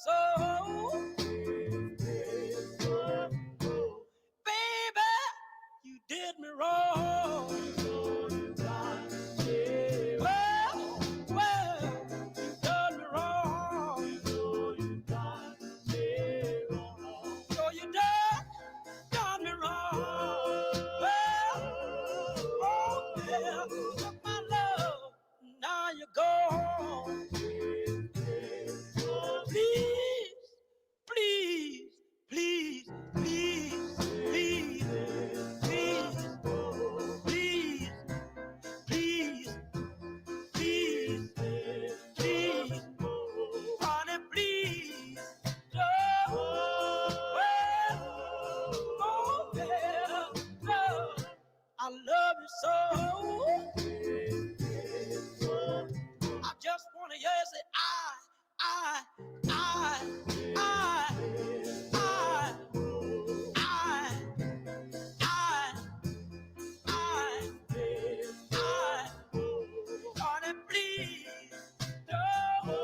so. Baby, you did me wrong. Well, you done me wrong. So you done me wrong. Well, oh yeah, took my love, now you're gone. Please, please, please, please, please, please, please, please, please, please, honey, please, don't. Well, oh yeah, love, I love you so. I just wanna hear you say I, I, I, I, honey, please, don't.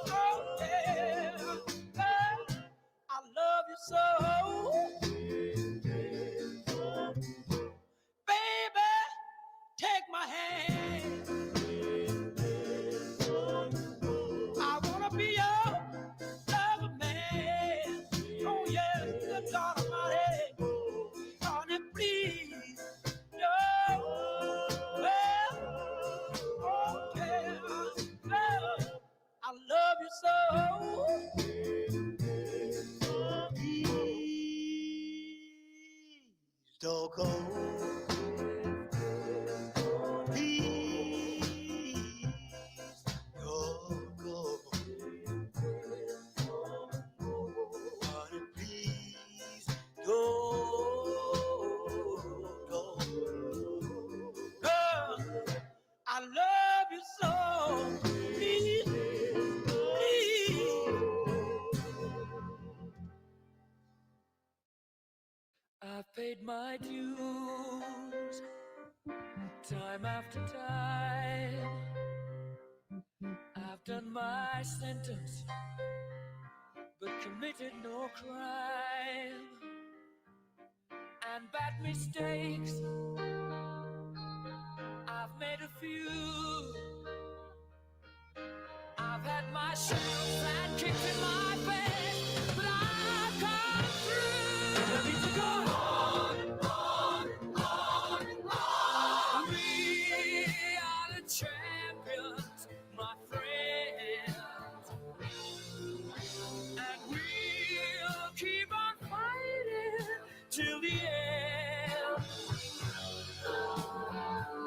Oh, yeah, I love you so. Baby, take my hand. I wanna be your lover man. Oh, yeah, good God Almighty. Honey, please, no. Well, oh, yeah, love, I love you so. Please don't go. Please don't go. Honey, please don't go. Girl, I love you so. Please, please. I've paid my dues time after time. I've done my sentence, but committed no crime. And bad mistakes, I've made a few. I've had my shells and kicked in my face, but I've come through. I need to go on. We are the champions, my friends, and we'll keep on fighting till the end.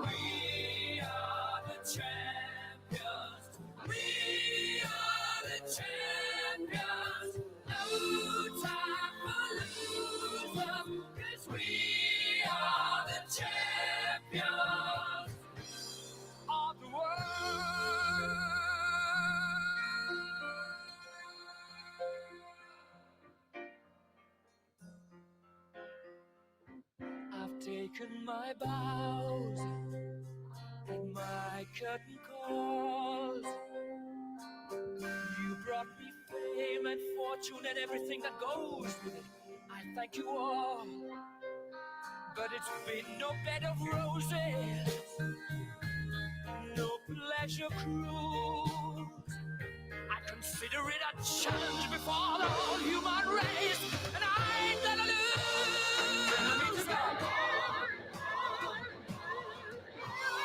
We are the champions. We are the champions. No time for losers, 'cause we are the champions of the world. I've taken my bows and my curtain calls. You brought me fame and fortune and everything that goes with it. I thank you all, but it's been no bed of roses, no pleasure cruise. I consider it a challenge before the whole human race, and I ain't gonna lose.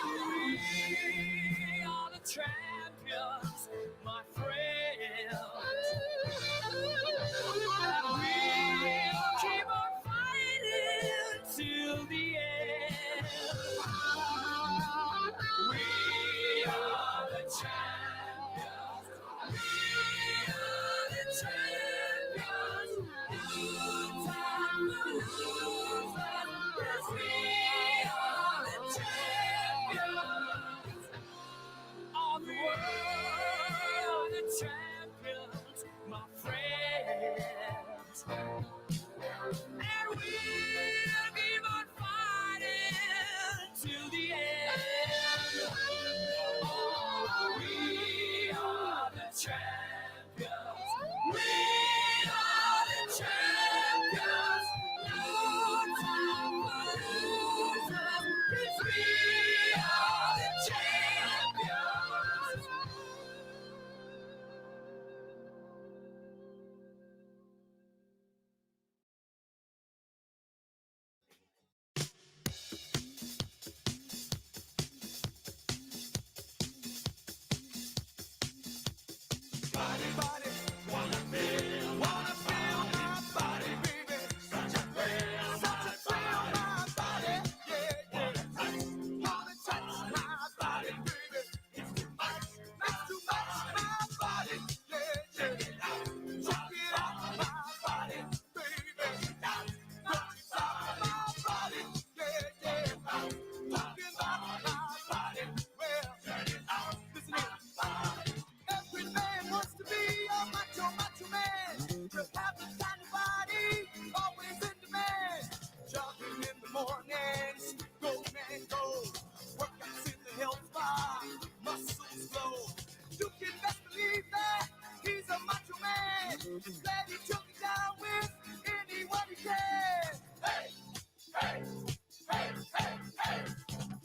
We are the champions, my friends, and we'll keep on fighting till the end. We are the champions. We are the champions. will have the kind of body always in demand. Jogging in the mornings, go man go. Workouts in the health bar, muscles flow. You can best believe that he's a macho man. That he took it down with anyone he can. Hey, hey, hey, hey, hey.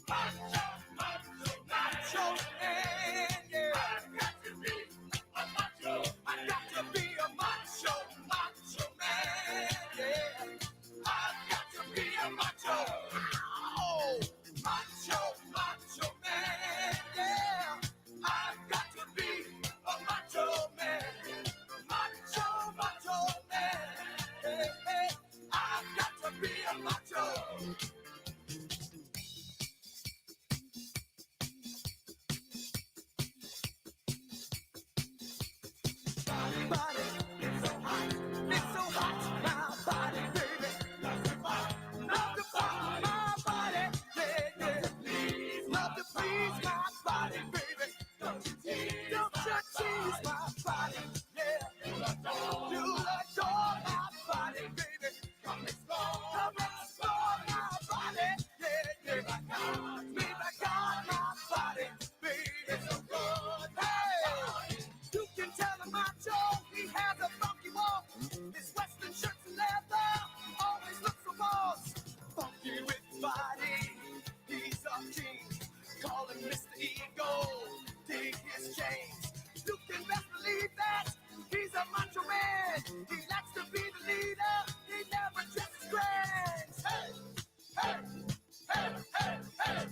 Macho, macho, macho man, yeah. I've got to be a macho. I've got to be a macho, macho man, yeah. I've got to be a macho. Oh, macho, macho man, yeah. I've got to be a macho man. Macho, macho man, hey, hey. I've got to be a macho. Body, it's so hot, my body, baby. Love to fuck my body, yeah, yeah. Love to please my body, baby. Don't you tease my body, yeah. You adore my body, baby. Come explore my body, yeah, yeah. Me back on my body, baby. So good, hey. You can tell him macho, he has a funky walk. His western shirts and leather always look so boss. Funky with body, he's a king. Call him Mr. Ego, dig his chains. You can best believe that he's a macho man. He likes to be the leader, he never dresses grand. Hey, hey, hey, hey, hey.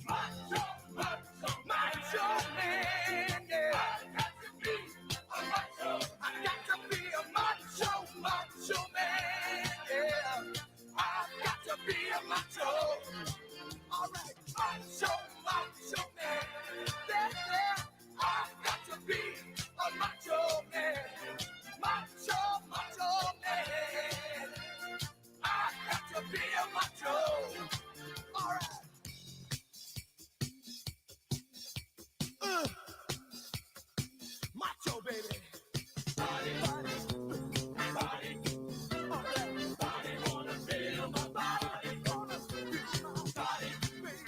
Macho, macho, macho man, yeah. I got to be a macho. I got to be a macho, macho man, yeah. I've got to be a macho. All right, macho, macho man, yeah, yeah. I've got to be a macho man. Macho, macho man. I've got to be a macho. All right. Macho, baby. Body, body, body. All right. Body wanna feel my body. Wanna feel my body, baby.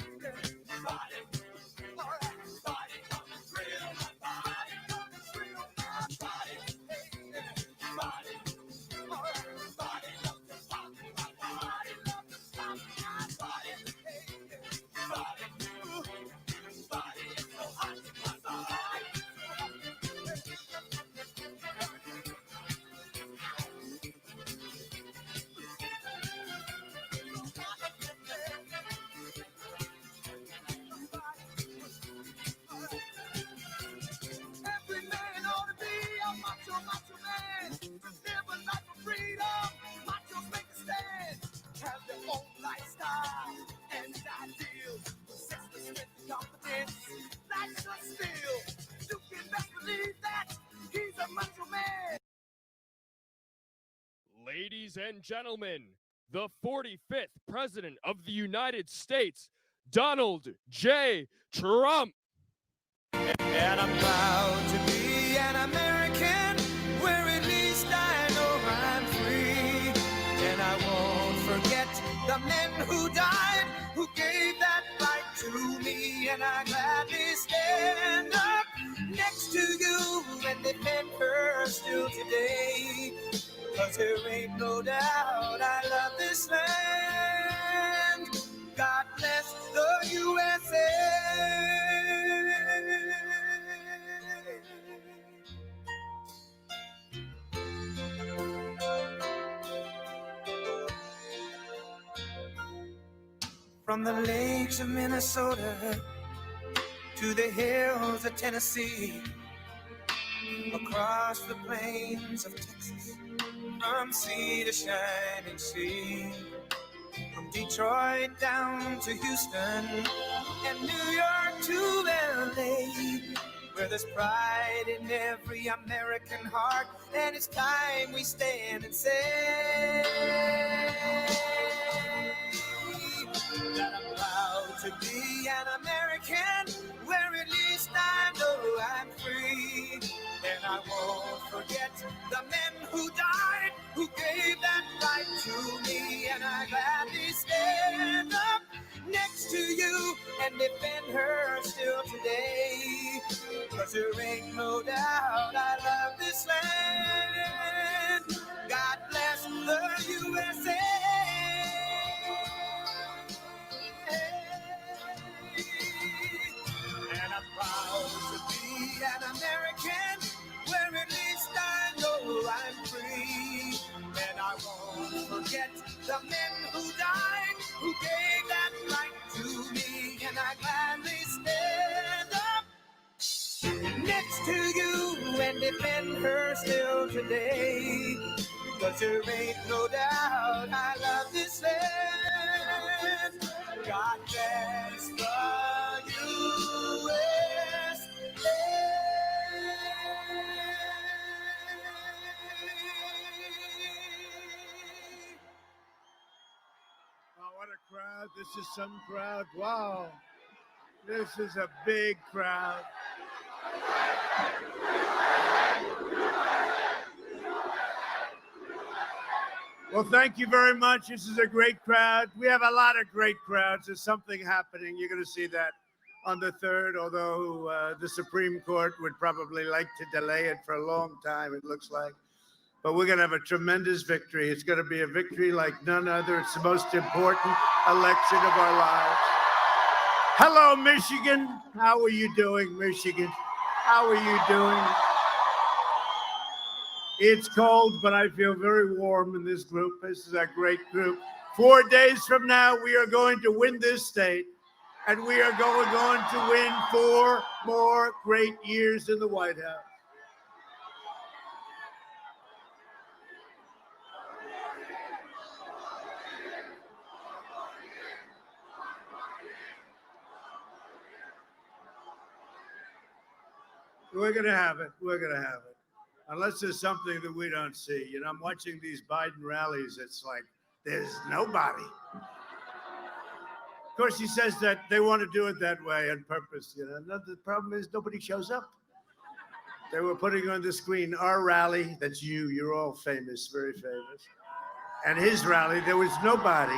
Body. All right. Body wanna feel my body. Wanna feel my body. Hey, yeah. Body. All right. Body love to pop my body. Love to pop my body. Hey, yeah. Body. Ooh. Body is so hot. My body. Every man ought to be a macho, macho man. Live a life of freedom. Machos make a stand. Have their own lifestyle and ideals. Possess the strength and confidence. Life's a steal. You can best believe that he's a macho man. Ladies and gentlemen, the 45th President of the United States, Donald J. Trump. And I'm proud to be an American, where at least I know I'm free. And I won't forget the men who died, who gave that right to me. And I gladly stand up next to you and defend her still today. 'Cause there ain't no doubt I love this land. God bless the USA. From the lakes of Minnesota to the hills of Tennessee, across the plains of Texas, from sea to shining sea, from Detroit down to Houston and New York to LA, where there's pride in every American heart, and it's time we stand and say that I'm proud to be an American, where at least I know I'm free. And I won't forget the men who died, who gave that right to me, and I gladly stand up next to you and defend her still today. 'Cause there ain't no doubt I love this land. God bless the USA. And I'm proud to be an American, where at least I know I'm free. And I won't forget the men who died, who gave that right to me. And I gladly stand up next to you and defend her still today. 'Cause there ain't no doubt I love this land. God bless the USA. Oh, what a crowd. This is some crowd. Wow. This is a big crowd. Well, thank you very much. This is a great crowd. We have a lot of great crowds. There's something happening. You're going to see that on the 3rd, although the Supreme Court would probably like to delay it for a long time, it looks like. But we're going to have a tremendous victory. It's going to be a victory like none other. It's the most important election of our lives. Hello, Michigan. How are you doing, Michigan? How are you doing? It's cold, but I feel very warm in this group. This is a great group. 4 days from now, we are going to win this state, and we are going to win 4 more great years in the White House. We're going to have it. We're going to have it. Unless there's something that we don't see. You know, I'm watching these Biden rallies. It's like there's nobody. Of course, he says that they want to do it that way on purpose. You know, the problem is nobody shows up. They were putting on the screen our rally. That's you. You're all famous, very famous. And his rally, there was nobody.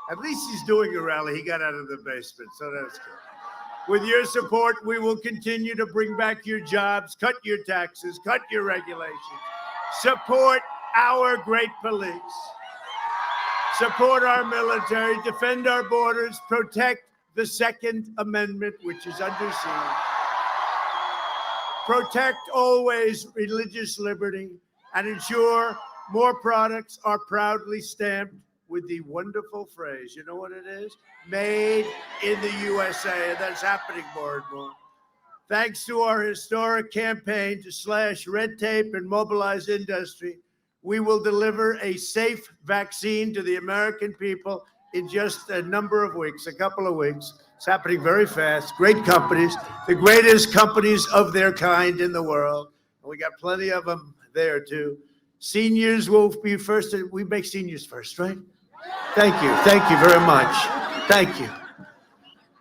At least he's doing a rally. He got out of the basement, so that's good. With your support, we will continue to bring back your jobs, cut your taxes, cut your regulations, support our great police, support our military, defend our borders, protect the Second Amendment, which is under siege, protect always religious liberty, and ensure more products are proudly stamped with the wonderful phrase, you know what it is? Made in the USA, and that's happening more and more. Thanks to our historic campaign to slash red tape and mobilize industry, we will deliver a safe vaccine to the American people in just a number of weeks, a couple of weeks. It's happening very fast. Great companies, the greatest companies of their kind in the world. And we got plenty of them there too. Seniors will be first. We make seniors first, right? Thank you. Thank you very much. Thank you.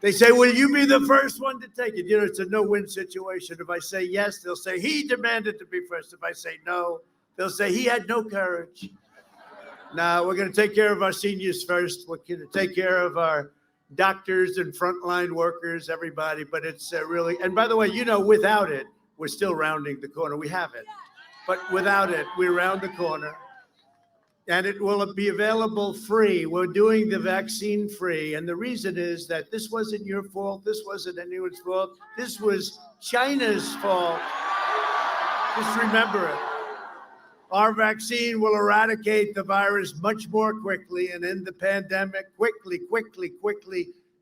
They say, will you be the first one to take it? You know, it's a no-win situation. If I say yes, they'll say he demanded to be first. If I say no, they'll say he had no courage. Now, we're going to take care of our seniors first. We're going to take care of our doctors and frontline workers, everybody. But it's really, and by the way, you know, without it, we're still rounding the corner. We have it. But without it, we round the corner. And it will be available free. We're doing the vaccine free. And the reason is that this wasn't your fault. This wasn't anyone's fault. This was China's fault. Just remember it. Our vaccine will eradicate the virus much more quickly and end the pandemic quickly,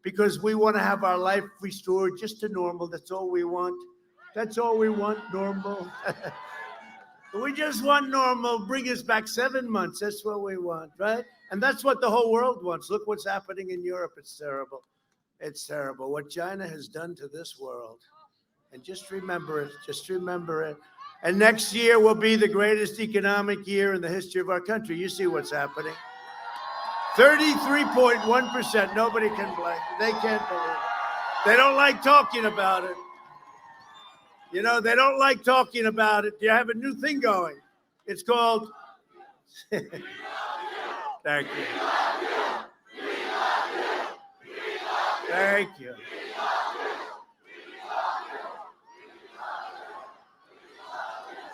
because we want to have our life restored just to normal. That's all we want. That's all we want, normal. We just want normal. Bring us back 7 months. That's what we want, right? And that's what the whole world wants. Look what's happening in Europe. It's terrible. It's terrible what China has done to this world. And just remember it. Just remember it. And next year will be the greatest economic year in the history of our country. You see what's happening. 33.1%. Nobody can blame. They can't believe it. They don't like talking about it. You know, they don't like talking about it. You have a new thing going. It's called. Thank you. Thank you.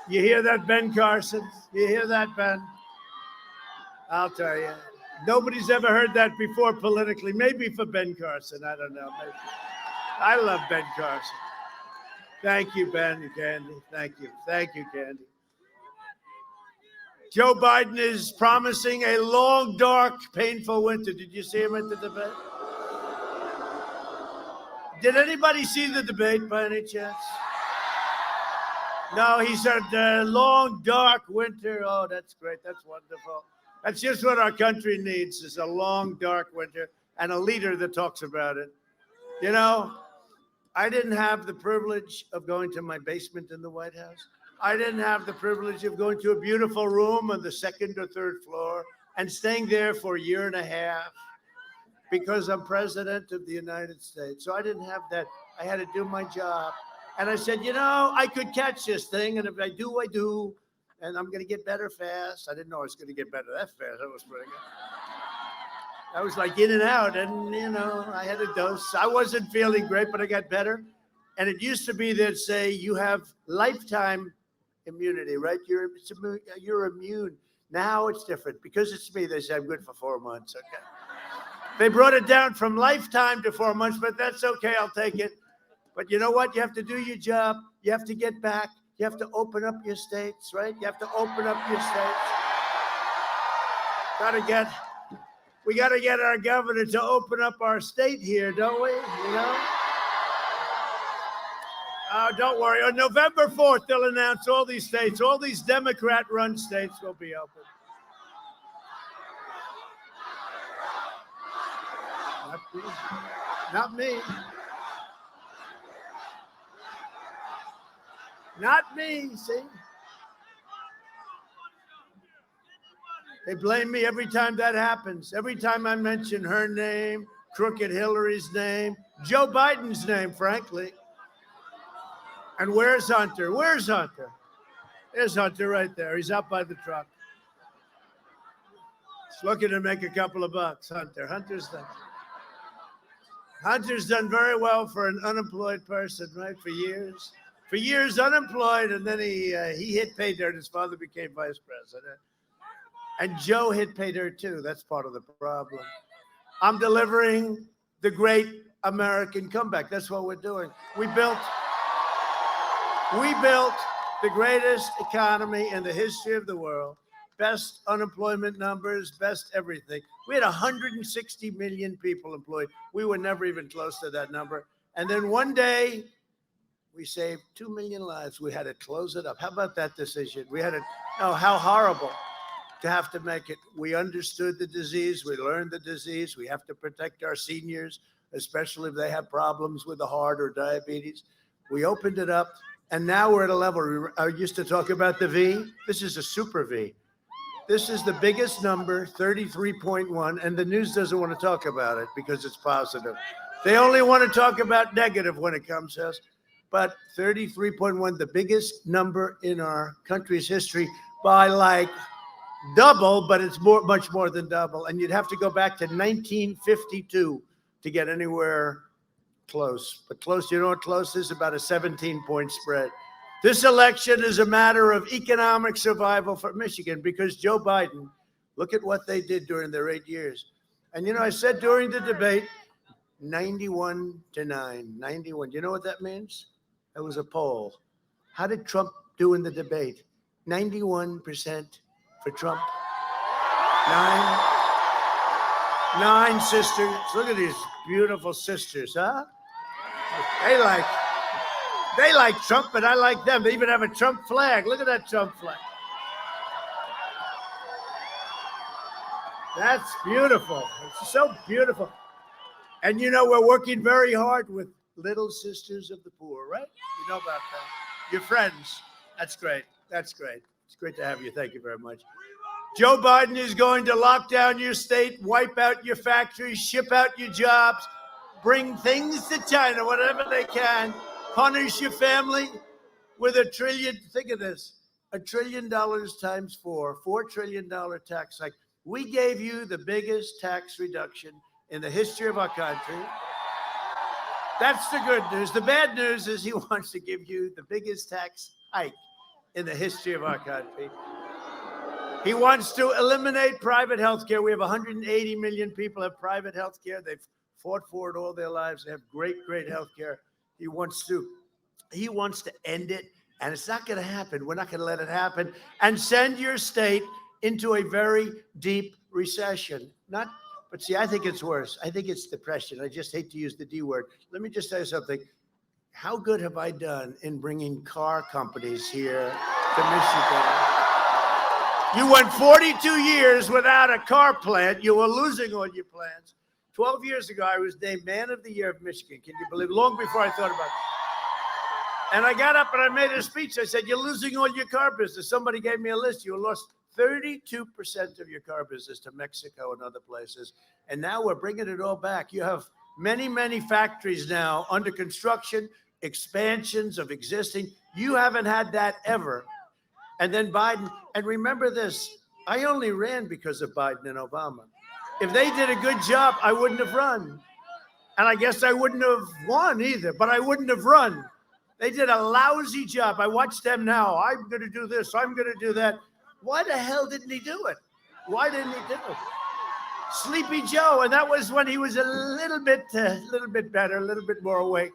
You hear that, Ben Carson? You hear that, Ben? I'll tell you. Nobody's ever heard that before politically. Maybe for Ben Carson. I don't know. Maybe. I love Ben Carson. Thank you, Ben and Candy. Thank you. Thank you, Candy. Joe Biden is promising a long, dark, painful winter. Did you see him at the debate? Did anybody see the debate by any chance? No, he said long, dark winter. Oh, that's great. That's wonderful. That's just what our country needs, is a long, dark winter and a leader that talks about it. You know, I didn't have the privilege of going to my basement in the White House. I didn't have the privilege of going to a beautiful room on the second or third floor and staying there for a year and a half because I'm president of the United States. So I didn't have that. I had to do my job. And I said, you know, I could catch this thing. And if I do, I do. And I'm going to get better fast. I didn't know I was going to get better that fast. That was pretty good. I was like in and out. And, you know, I had a dose. I wasn't feeling great, but I got better. And it used to be that say you have lifetime immunity, right? You're immune. Now it's different. Because it's me, they say I'm good for 4 months. Okay. They brought it down from lifetime to 4 months, but that's okay. I'll take it. But you know what? You have to do your job. You have to get back. You have to open up your states, right? You have to open up your states. We got to get our governor to open up our state here, don't we? You know? Don't worry. On November 4th, they'll announce all these states, all these Democrat-run states will be open. Not me. Not me. Not me, see? They blame me every time that happens. Every time I mention her name, Crooked Hillary's name, Joe Biden's name, frankly. And where's Hunter? Where's Hunter? There's Hunter right there. He's out by the truck. He's looking to make a couple of bucks, Hunter. Hunter's done very well for an unemployed person, right, for years. For years unemployed, and then he hit pay dirt. His father became vice president. And Joe hit pay dirt too. That's part of the problem. I'm delivering the great American comeback. That's what we're doing. We built the greatest economy in the history of the world. Best unemployment numbers, best everything. We had 160 million people employed. We were never even close to that number. And then one day, we saved 2 million lives. We had to close it up. How about that decision? How horrible to have to make it. We understood the disease. We learned the disease. We have to protect our seniors, especially if they have problems with the heart or diabetes. We opened it up, and now we're at a level. I used to talk about the V. This is a super V. This is the biggest number, 33.1, and the news doesn't want to talk about it because it's positive. They only want to talk about negative when it comes to us. But 33.1, the biggest number in our country's history by like double, but it's much more than double. And you'd have to go back to 1952 to get anywhere close. But close, you know what close is? About a 17-point spread. This election is a matter of economic survival for Michigan because Joe Biden, look at what they did during their 8 years. And, you know, I said during the debate, 91-9, 91. You know what that means? That was a poll. How did Trump do in the debate? 91% for Trump. Nine sisters. Look at these beautiful sisters, huh? They like Trump, but I like them. They even have a Trump flag. Look at that Trump flag. That's beautiful. It's so beautiful. And you know, we're working very hard with Little Sisters of the Poor, right? You know about that. Your friends. That's great. That's great. It's great to have you. Thank you very much. Joe Biden is going to lock down your state, wipe out your factories, ship out your jobs, bring things to China, whatever they can, punish your family with $1 trillion. Think of this. $1 trillion times $4 trillion tax hike. We gave you the biggest tax reduction in the history of our country. That's the good news. The bad news is he wants to give you the biggest tax hike in the history of our country. He wants to eliminate private health care. We have 180 million people have private health care. They've fought for it all their lives. They have great, great health care. He wants to end it, and it's not going to happen. We're not going to let it happen and send your state into a very deep recession. But see, I think it's worse. I think it's depression. I just hate to use the D word. Let me just tell you something. How good have I done in bringing car companies here to Michigan? You went 42 years without a car plant. You were losing all your plants. 12 years ago, I was named Man of the Year of Michigan. Can you believe it? Long before I thought about it. And I got up and I made a speech. I said, you're losing all your car business. Somebody gave me a list. You lost 32% of your car business to Mexico and other places. And now we're bringing it all back. You have many, many factories now under construction, expansions of existing. You haven't had that ever. And then Biden, and remember this, I only ran because of Biden and Obama. If they did a good job, I wouldn't have run. And I guess I wouldn't have won either, but I wouldn't have run. They did a lousy job. I watch them now. I'm going to do this. I'm going to do that. Why the hell didn't he do it? Why didn't he do it? Sleepy Joe, and that was when he was a little bit better, a little bit more awake.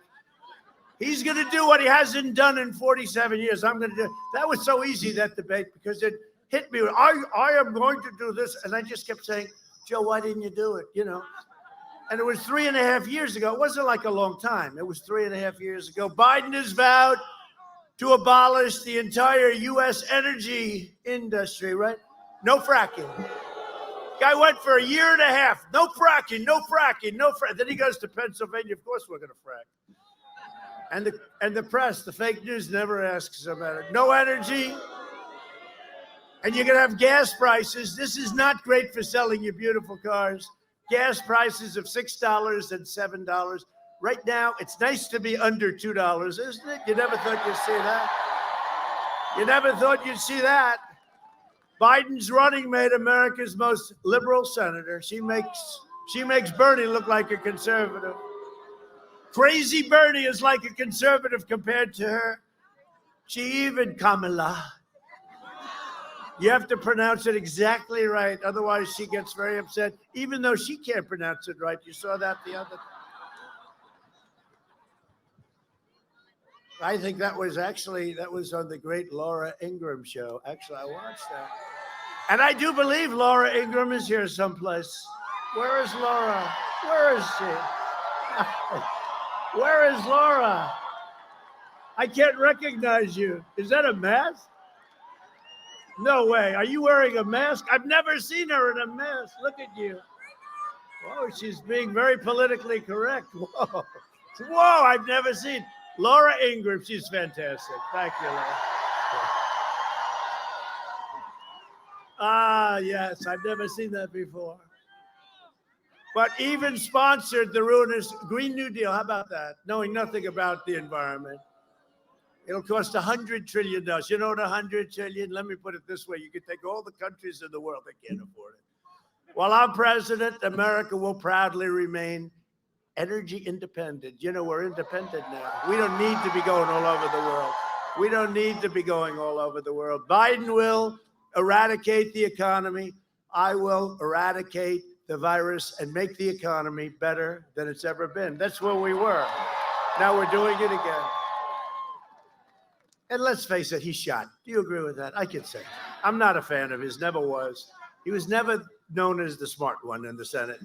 He's going to do what he hasn't done in 47 years. I'm going to do. That was so easy, that debate, because it hit me. I am going to do this, and I just kept saying, Joe, why didn't you do it? You know. And it was 3.5 years ago. It wasn't like a long time. It was 3.5 years ago. Biden has vowed to abolish the entire U.S. energy industry, right? No fracking. Guy went for 1.5 years. No fracking, no fracking, no fracking. Then he goes to Pennsylvania. Of course we're going to frack. And the press, the fake news never asks about it. No energy. And you're going to have gas prices. This is not great for selling your beautiful cars. Gas prices of $6 and $7. Right now, it's nice to be under $2, isn't it? You never thought you'd see that. You never thought you'd see that. Biden's running mate America's most liberal senator. She makes Bernie look like a conservative. Crazy Bernie is like a conservative compared to her. She even Kamala. You have to pronounce it exactly right. Otherwise, she gets very upset, even though she can't pronounce it right. You saw that the other. I think that was on the great Laura Ingraham show. Actually, I watched that. And I do believe Laura Ingraham is here someplace. Where is Laura? Where is she? Where is Laura? I can't recognize you. Is that a mask? No way. Are you wearing a mask? I've never seen her in a mask. Look at you. Whoa, she's being very politically correct. Whoa. Whoa, I've never seen Laura Ingraham. She's fantastic. Thank you, Laura. Ah, yes. I've never seen that before. But even sponsored the ruinous Green New Deal. How about that? Knowing nothing about the environment. It'll cost $100 trillion. You know what $100 trillion? Let me put it this way. You could take all the countries in the world that can't afford it. While I'm president, America will proudly remain energy independent. You know, we're independent now. We don't need to be going all over the world. We don't need to be going all over the world. Biden will eradicate the economy. I will eradicate the virus and make the economy better than it's ever been. That's where we were. Now we're doing it again. And let's face it, he's shot. Do you agree with that? I can say. I'm not a fan of his, never was. He was never known as the smart one in the Senate.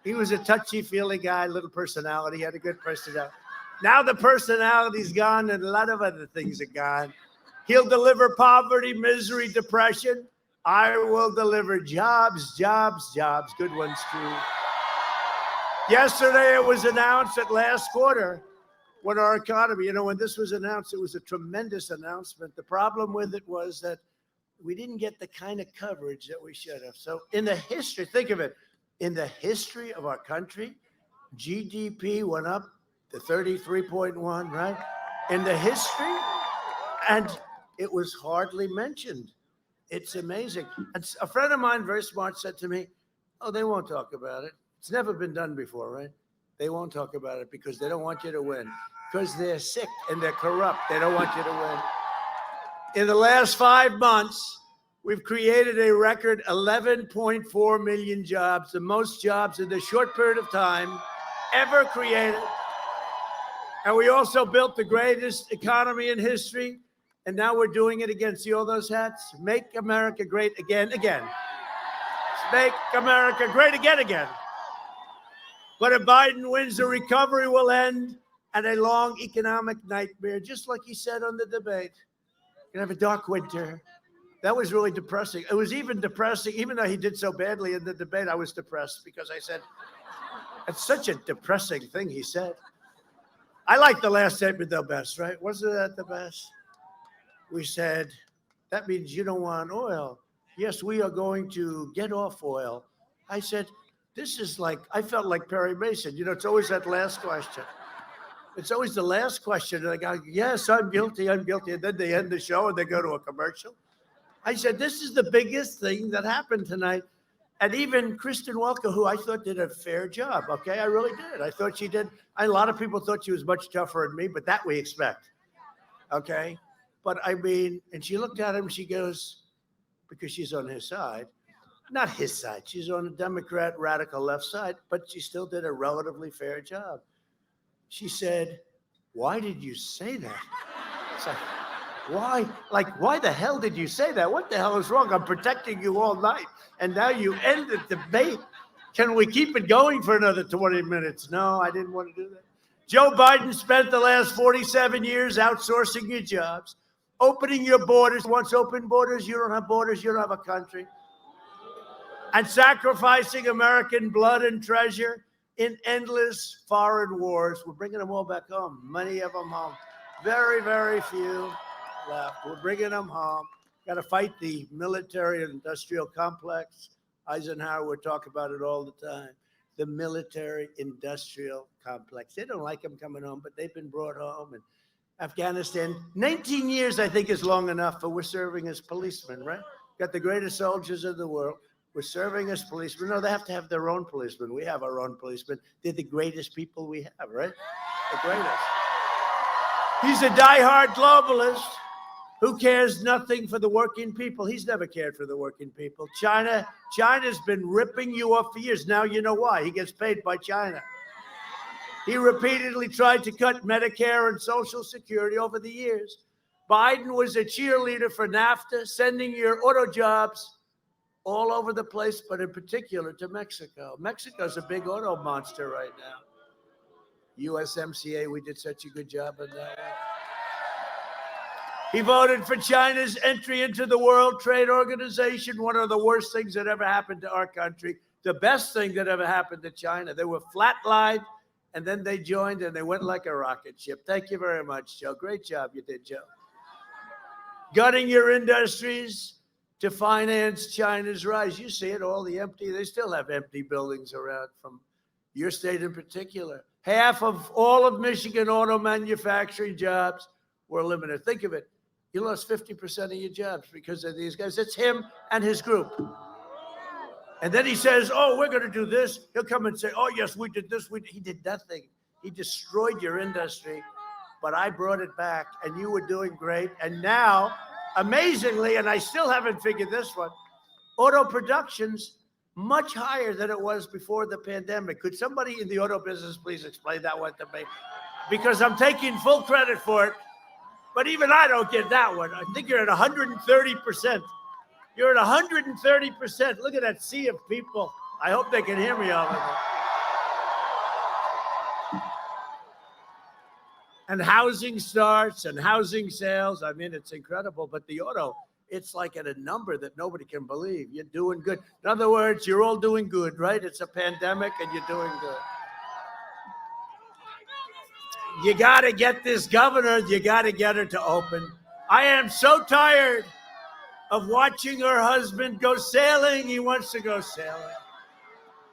He was a touchy-feely guy, little personality. He had a good personality. Now the personality's gone and a lot of other things are gone. He'll deliver poverty, misery, depression. I will deliver jobs, jobs, jobs. Good ones, too. Yesterday, it was announced that last quarter, when our economy, when this was announced, it was a tremendous announcement. The problem with it was that we didn't get the kind of coverage that we should have. So in the history, think of it, in the history of our country, GDP went up to 33.1, right? In the history, and it was hardly mentioned. It's amazing. And a friend of mine, very smart, said to me, oh, they won't talk about it. It's never been done before, right? They won't talk about it because they don't want you to win. Because they're sick and they're corrupt. They don't want you to win. In the last 5 months, we've created a record 11.4 million jobs, the most jobs in the short period of time ever created. And we also built the greatest economy in history. And now we're doing it again. See all those hats? Make America great again, again. Make America great again, again. But if Biden wins, the recovery will end and a long economic nightmare, just like he said on the debate. You're going to have a dark winter. That was really depressing. It was even depressing, even though he did so badly in the debate, I was depressed because I said, it's such a depressing thing he said. I like the last statement though best, right? Wasn't that the best? We said, that means you don't want oil. Yes, we are going to get off oil. I said, this is like, I felt like Perry Mason. You know, it's always that last question. It's always the last question. And I go, yes, I'm guilty, I'm guilty. And then they end the show and they go to a commercial. I said, this is the biggest thing that happened tonight. And even Kristen Welker, who I thought did a fair job, okay? I really did. I thought she did. A lot of people thought she was much tougher than me, but that we expect, okay? But I mean, and she looked at him, she goes, because she's on his side, not his side, she's on the Democrat radical left side, but she still did a relatively fair job. She said, why did you say that? It's like, why? Like, why the hell did you say that? What the hell is wrong? I'm protecting you all night. And now you end the debate. Can we keep it going for another 20 minutes? No, I didn't want to do that. Joe Biden spent the last 47 years outsourcing your jobs, opening your borders. Once open borders, you don't have borders, you don't have a country. And sacrificing American blood and treasure in endless foreign wars. We're bringing them all back home, many of them home. Very, very few left. We're bringing them home. Got to fight the military and industrial complex. Eisenhower would talk about it all the time. The military industrial complex. They don't like them coming home, but they've been brought home. And Afghanistan, 19 years, I think, is long enough, but we're serving as policemen, right? Got the greatest soldiers in the world. We're serving as policemen. No, they have to have their own policemen. We have our own policemen. They're the greatest people we have, right? The greatest. He's a diehard globalist who cares nothing for the working people. He's never cared for the working people. China's been ripping you off for years. Now you know why. He gets paid by China. He repeatedly tried to cut Medicare and Social Security over the years. Biden was a cheerleader for NAFTA, sending your auto jobs all over the place, but in particular to Mexico. Mexico's a big auto monster right now. USMCA, we did such a good job on that one. He voted for China's entry into the World Trade Organization, one of the worst things that ever happened to our country. The best thing that ever happened to China. They were flatlined, and then they joined, and they went like a rocket ship. Thank you very much, Joe. Great job you did, Joe. Gutting your industries to finance China's rise. You see it, all the empty. They still have empty buildings around from your state in particular. Half of all of Michigan auto manufacturing jobs were eliminated. Think of it. You lost 50% of your jobs because of these guys. It's him and his group. And then he says, oh, we're going to do this. He'll come and say, oh, yes, we did this. He did nothing. He destroyed your industry. But I brought it back, and you were doing great. And now, amazingly, and I still haven't figured this one, auto production's much higher than it was before the pandemic. Could somebody in the auto business please explain that one to me? Because I'm taking full credit for it. But even I don't get that one. I think you're at 130%. You're at 130%. Look at that sea of people. I hope they can hear me all of it. And housing starts and housing sales. I mean, it's incredible. But the auto, it's like at a number that nobody can believe. You're doing good. In other words, you're all doing good, right? It's a pandemic and you're doing good. You got to get this governor. You got to get her to open. I am so tired of watching her husband go sailing. He wants to go sailing.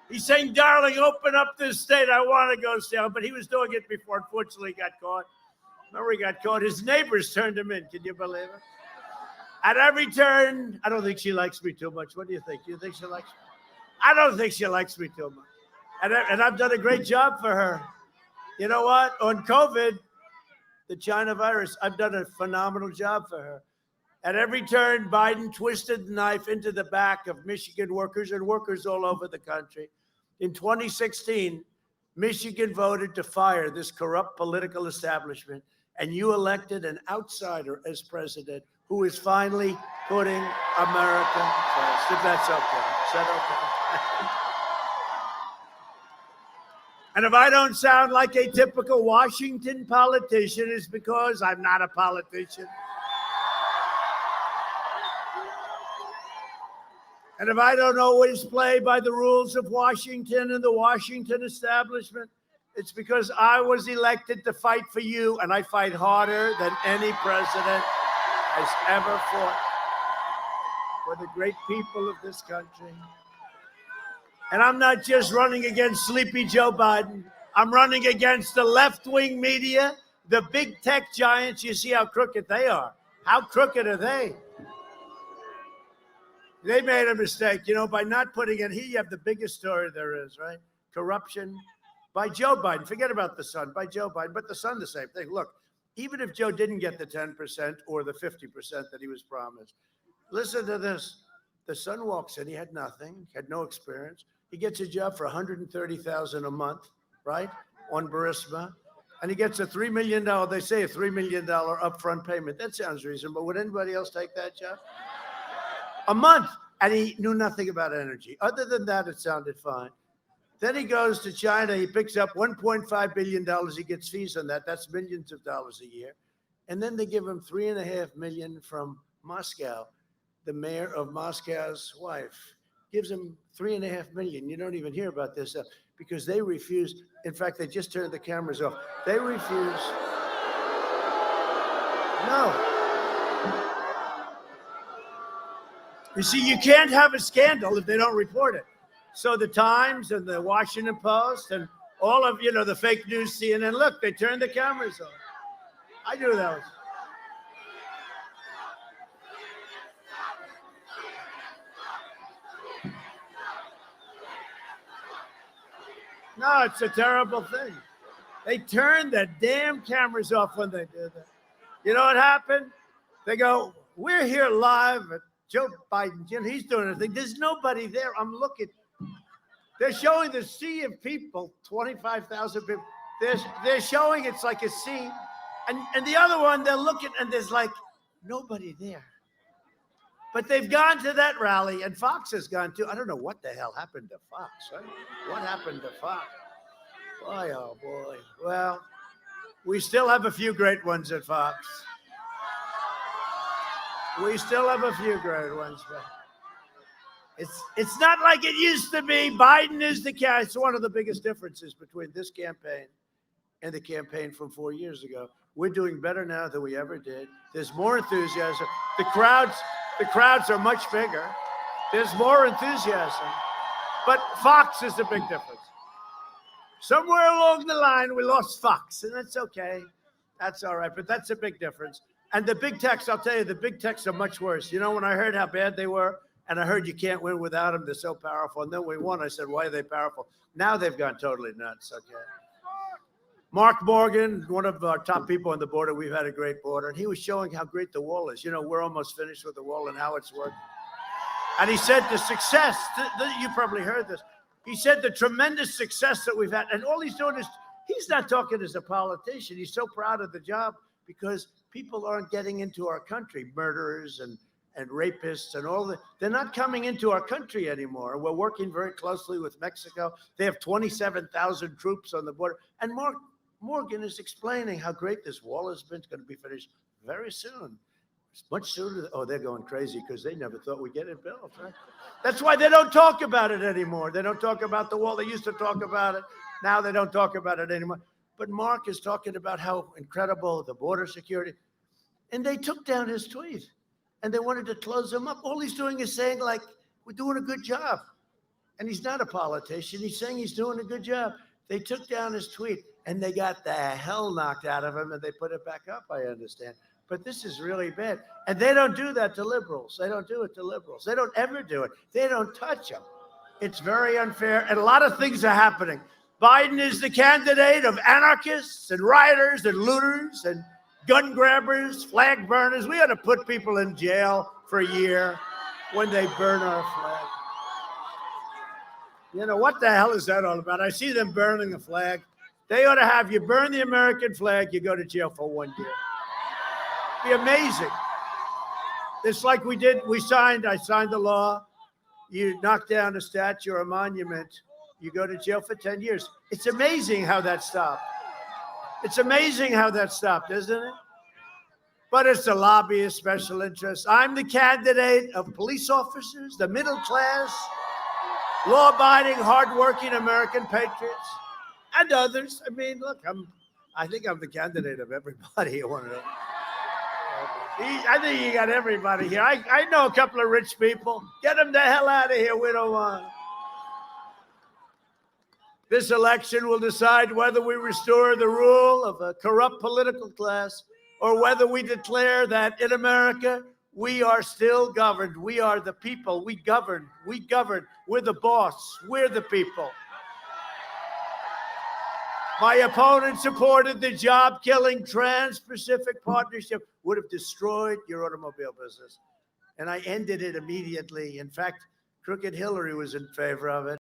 He's saying, darling, open up this state. I want to go sailing. But he was doing it before. Unfortunately, he got caught. Remember, he got caught. His neighbors turned him in. Can you believe it? At every turn, I don't think she likes me too much. What do you think? Do you think she likes me? I don't think she likes me too much. And I've done a great job for her. You know what? On COVID, the China virus, I've done a phenomenal job for her. At every turn, Biden twisted the knife into the back of Michigan workers and workers all over the country. In 2016, Michigan voted to fire this corrupt political establishment, and you elected an outsider as president who is finally putting America first. If that's okay. Is that okay? And if I don't sound like a typical Washington politician, it's because I'm not a politician. And if I don't always play by the rules of Washington and the Washington establishment, it's because I was elected to fight for you, and I fight harder than any president has ever fought for the great people of this country. And I'm not just running against sleepy Joe Biden. I'm running against the left-wing media, the big tech giants. You see how crooked they are. How crooked are they? They made a mistake, by not putting in. Here you have the biggest story there is, right? Corruption by Joe Biden. Forget about the son, by Joe Biden. But the son, the same thing. Look, even if Joe didn't get the 10% or the 50% that he was promised, listen to this. The son walks in. He had nothing, had no experience. He gets a job for $130,000 a month, right, on Burisma. And he gets a $3 million, they say a $3 million upfront payment. That sounds reasonable. Would anybody else take that job? A month. And he knew nothing about energy. Other than that, it sounded fine. Then he goes to China. He picks up $1.5 billion. He gets fees on that. That's millions of dollars a year. And then they give him $3.5 million from Moscow. The mayor of Moscow's wife gives him $3.5 million. You don't even hear about this stuff because they refuse. In fact, they just turned the cameras off. They refuse. No. You see, you can't have a scandal if they don't report it. So the Times and the Washington Post and all of, the fake news CNN, look, they turned the cameras off. I knew that was. No, it's a terrible thing. They turned the damn cameras off when they did that. You know what happened? They go, we're here live at Joe Biden. He's doing a thing. There's nobody there. I'm looking. They're showing the sea of people, 25,000 people. They're showing it's like a sea. And the other one, they're looking, and there's like nobody there. But they've gone to that rally, and Fox has gone too. I don't know what the hell happened to Fox. Right? What happened to Fox? Boy, oh boy. Well, we still have a few great ones at Fox. We still have a few great ones, but it's not like it used to be. Biden is the guy. It's one of the biggest differences between this campaign and the campaign from 4 years ago. We're doing better now than we ever did. There's more enthusiasm. The crowds are much bigger. There's more enthusiasm. But Fox is the big difference. Somewhere along the line, we lost Fox, and that's okay. That's all right, but that's a big difference. And the big techs, I'll tell you, the big techs are much worse. When I heard how bad they were, and I heard you can't win without them, they're so powerful. And then we won. I said, why are they powerful? Now they've gone totally nuts, okay? Mark Morgan, one of our top people on the border, we've had a great border, and he was showing how great the wall is. We're almost finished with the wall and how it's working. And he said the success, you probably heard this, he said the tremendous success that we've had, and all he's doing is, he's not talking as a politician. He's so proud of the job because people aren't getting into our country, murderers and rapists and all that. They're not coming into our country anymore. We're working very closely with Mexico. They have 27,000 troops on the border. And Mark Morgan is explaining how great this wall has been. It's going to be finished very soon. It's much sooner. Oh, they're going crazy because they never thought we'd get it built, right? That's why they don't talk about it anymore. They don't talk about the wall. They used to talk about it. Now they don't talk about it anymore. But Mark is talking about how incredible the border security. And they took down his tweet. And they wanted to close him up. All he's doing is saying, like, we're doing a good job. And he's not a politician. He's saying he's doing a good job. They took down his tweet, and they got the hell knocked out of him, and they put it back up, I understand. but this is really bad. And they don't do that to liberals. They don't do it to liberals. They don't ever do it. They don't touch them. It's very unfair, and a lot of things are happening. Biden is the candidate of anarchists and rioters and looters and gun grabbers, flag burners. We ought to put people in jail for a year when they burn our flag. You know, what the hell is that all about? I see them burning the flag. They ought to have you burn the American flag, you go to jail for 1 year. Be amazing. It's like I signed the law. You knock down a statue or a monument, you go to jail for 10 years. It's amazing how that stopped. It's amazing how that stopped, isn't it? But it's the lobbyist special interests. I'm the candidate of police officers, the middle class, law-abiding, hardworking American patriots, and others. I mean, look, I think I'm the candidate of everybody you want to know. I think you got everybody here. I know a couple of rich people. Get them the hell out of here. We don't want them. This election will decide whether we restore the rule of a corrupt political class or whether we declare that in America, we are still governed. We are the people. We govern. We govern. We're the boss. We're the people. My opponent supported the job-killing Trans-Pacific Partnership, would have destroyed your automobile business. And I ended it immediately. In fact, Crooked Hillary was in favor of it.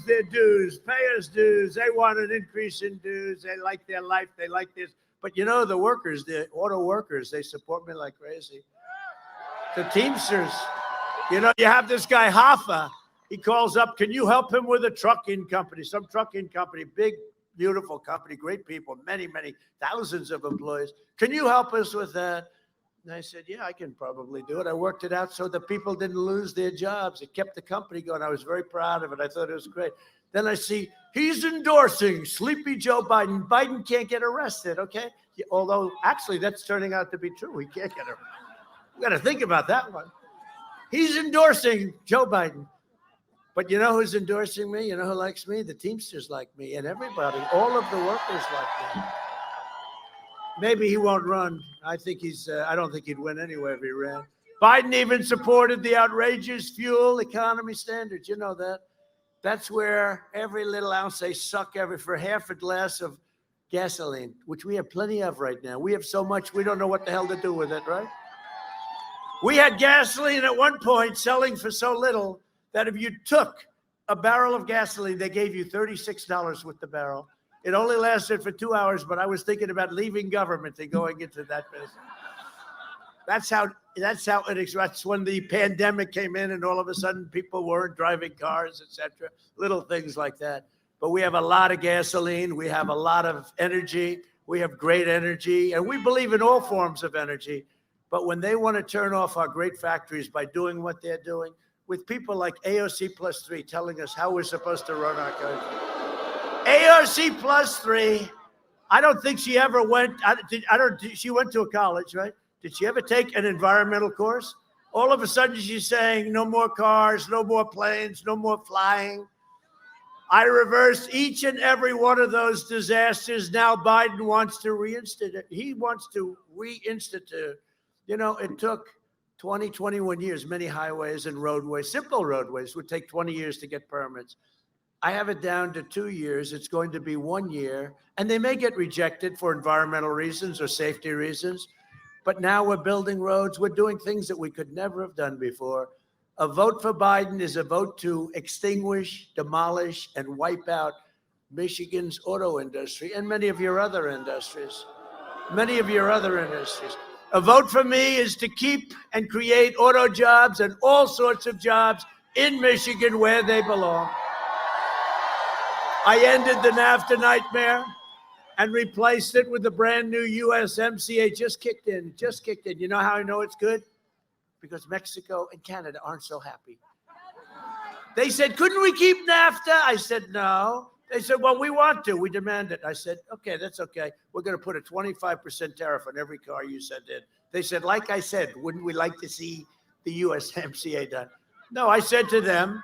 Their dues, pay us dues. They want an increase in dues. They like their life. They like this. But you know, the workers, the auto workers, they support me like crazy. The Teamsters, you know, you have this guy, Hoffa. He calls up, can you help him with a trucking company, some trucking company, big, beautiful company, great people, many, many thousands of employees. Can you help us with that? And I said, yeah, I can probably do it. I worked it out so the people didn't lose their jobs. It kept the company going. I was very proud of it. I thought it was great. Then I see he's endorsing Sleepy Joe Biden. Biden can't get arrested, okay? Although, actually, that's turning out to be true. He can't get arrested. We got to think about that one. He's endorsing Joe Biden. But you know who's endorsing me? You know who likes me? The Teamsters like me, and everybody. All of the workers like me. Maybe he won't run. I don't think he'd win anyway if he ran. Biden even supported the outrageous fuel economy standards. You know that. That's where every little ounce they suck for half a glass of gasoline, which we have plenty of right now. We have so much, we don't know what the hell to do with it, right? We had gasoline at one point selling for so little that if you took a barrel of gasoline, they gave you $36 with the barrel. It only lasted for 2 hours, but I was thinking about leaving government and going into that business. That's when the pandemic came in and all of a sudden people weren't driving cars, etc. Little things like that. But we have a lot of gasoline. We have a lot of energy. We have great energy. And we believe in all forms of energy. But when they want to turn off our great factories by doing what they're doing, with people like AOC plus 3 telling us how we're supposed to run our country. AOC plus 3, I don't think she ever went, she went to a college, right? Did she ever take an environmental course? All of a sudden she's saying no more cars, no more planes, no more flying. I reversed each and every one of those disasters. Now Biden wants to reinstitute. He wants to reinstitute. You know, it took 21 years, many highways and roadways, simple roadways would take 20 years to get permits. I have it down to 2 years. It's going to be 1 year, and they may get rejected for environmental reasons or safety reasons. But now we're building roads. We're doing things that we could never have done before. A vote for Biden is a vote to extinguish, demolish, and wipe out Michigan's auto industry and many of your other industries. A vote for me is to keep and create auto jobs and all sorts of jobs in Michigan where they belong. I ended the NAFTA nightmare and replaced it with the brand new USMCA. Just kicked in. You know how I know it's good? Because Mexico and Canada aren't so happy. They said, couldn't we keep NAFTA? I said, no. They said, well, we want to. We demand it. I said, okay, that's okay. We're going to put a 25% tariff on every car you send in. They said, like I said, wouldn't we like to see the USMCA done? No, I said to them,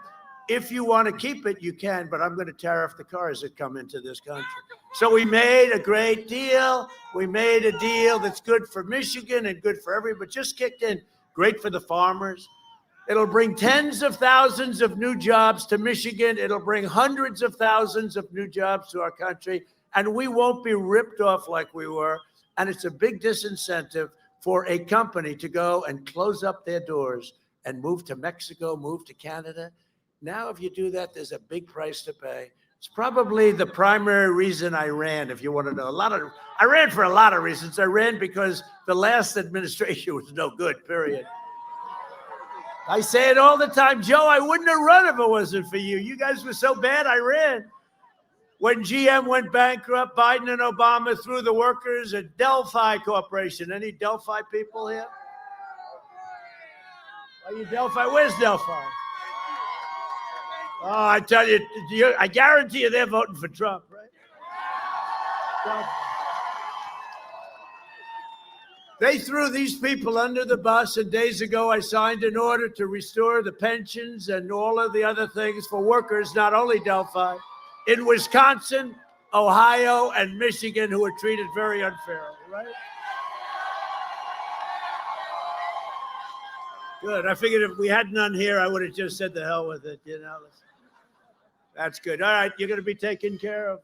if you want to keep it, you can, but I'm going to tariff the cars that come into this country. So we made a great deal. We made a deal that's good for Michigan and good for everybody. Just kicked in. Great for the farmers. It'll bring tens of thousands of new jobs to Michigan. It'll bring hundreds of thousands of new jobs to our country, and we won't be ripped off like we were. And it's a big disincentive for a company to go and close up their doors and move to Mexico, move to Canada. Now, if you do that, there's a big price to pay. It's probably the primary reason I ran, if you want to know. I ran for a lot of reasons. I ran because the last administration was no good, period. I say it all the time, Joe, I wouldn't have run if it wasn't for you. You guys were so bad, I ran. When GM went bankrupt, Biden and Obama threw the workers at Delphi Corporation. Any Delphi people here? Are you Delphi? Where's Delphi? Oh, I tell you, I guarantee you they're voting for Trump, right? Delphi. They threw these people under the bus, and days ago I signed an order to restore the pensions and all of the other things for workers, not only Delphi, in Wisconsin, Ohio, and Michigan, who were treated very unfairly, right? Good. I figured if we had none here, I would have just said the hell with it, you know. That's good. All right, you're going to be taken care of.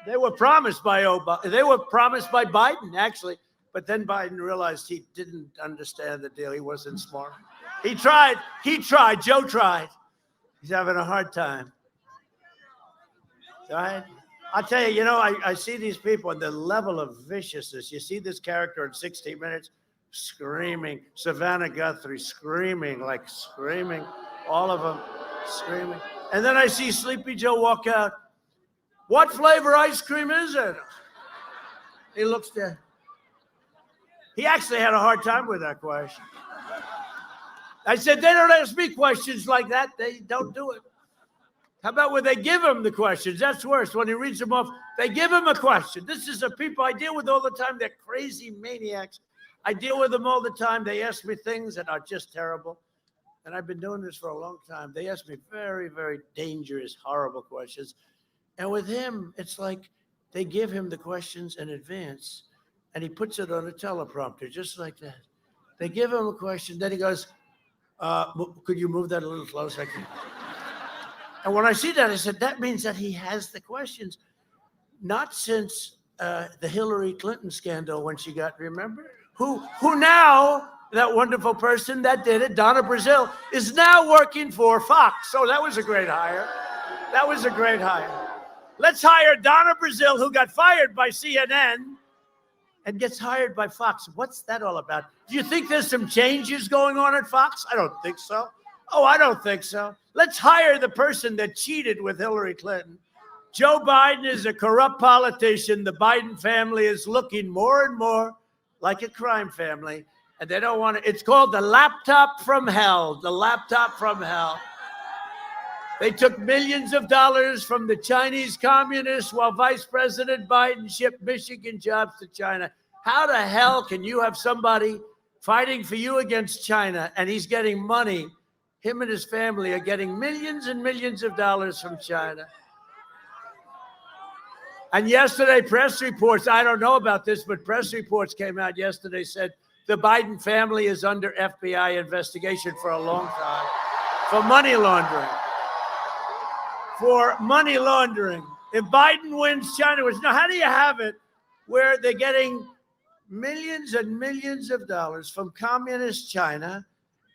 They were promised by Obama. They were promised by Biden, actually. But then Biden realized he didn't understand the deal. He wasn't smart. He tried. Joe tried. He's having a hard time. All right? I'll tell you, I see these people and the level of viciousness. You see this character in 60 Minutes screaming. Savannah Guthrie screaming. All of them screaming. And then I see Sleepy Joe walk out. What flavor ice cream is it? He looks there. He actually had a hard time with that question. I said, they don't ask me questions like that. They don't do it. How about when they give him the questions? That's worse. When he reads them off, they give him a question. This is the people I deal with all the time. They're crazy maniacs. I deal with them all the time. They ask me things that are just terrible. And I've been doing this for a long time. They ask me very, very dangerous, horrible questions. And with him, it's like they give him the questions in advance. And he puts it on a teleprompter, just like that. They give him a question. Then he goes, could you move that a little closer? And when I see that, I said, that means that he has the questions. Not since the Hillary Clinton scandal when she got, remember? Who now, that wonderful person that did it, Donna Brazile, is now working for Fox. So that was a great hire. Let's hire Donna Brazile, who got fired by CNN, and gets hired by Fox. What's that all about? Do you think there's some changes going on at Fox? I don't think so. I don't think so. Let's hire the person that cheated with Hillary Clinton. Joe Biden is a corrupt politician. The Biden family is looking more and more like a crime family, and they don't want to. It's called the laptop from hell. They took millions of dollars from the Chinese communists while Vice President Biden shipped Michigan jobs to China. How the hell can you have somebody fighting for you against China and he's getting money? Him and his family are getting millions and millions of dollars from China. And yesterday, press reports, I don't know about this, but press reports came out yesterday, said the Biden family is under FBI investigation for a long time for money laundering. If Biden wins, China wins. Now, how do you have it where they're getting millions and millions of dollars from communist China,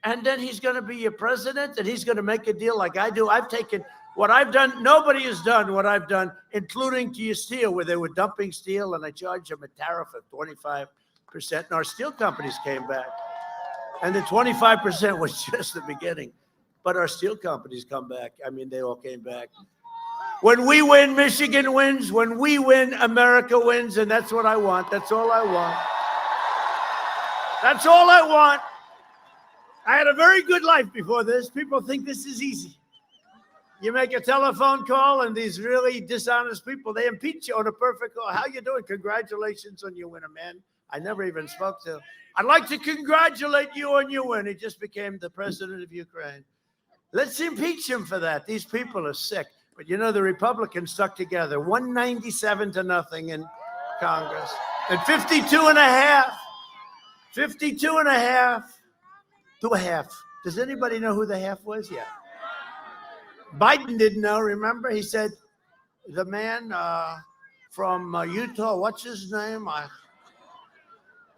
and then he's going to be your president, and he's going to make a deal like I do? I've taken what I've done. Nobody has done what I've done, including to your steel, where they were dumping steel, and I charged them a tariff of 25%. and our steel companies came back. And the 25% was just the beginning. But our steel companies come back. I mean, they all came back. When we win, Michigan wins. When we win, America wins. And that's what I want. That's all I want. That's all I want. I had a very good life before this. People think this is easy. You make a telephone call, and these really dishonest people, they impeach you on a perfect call. How you doing? Congratulations on your win, a man I never even spoke to. I'd like to congratulate you on your win. He just became the president of Ukraine. Let's impeach him for that. These people are sick. But you know, the Republicans stuck together, 197-0 in Congress. And 52 and a half to a half. Does anybody know who the half was? Yeah. Biden didn't know, remember? He said, the man from Utah, what's his name?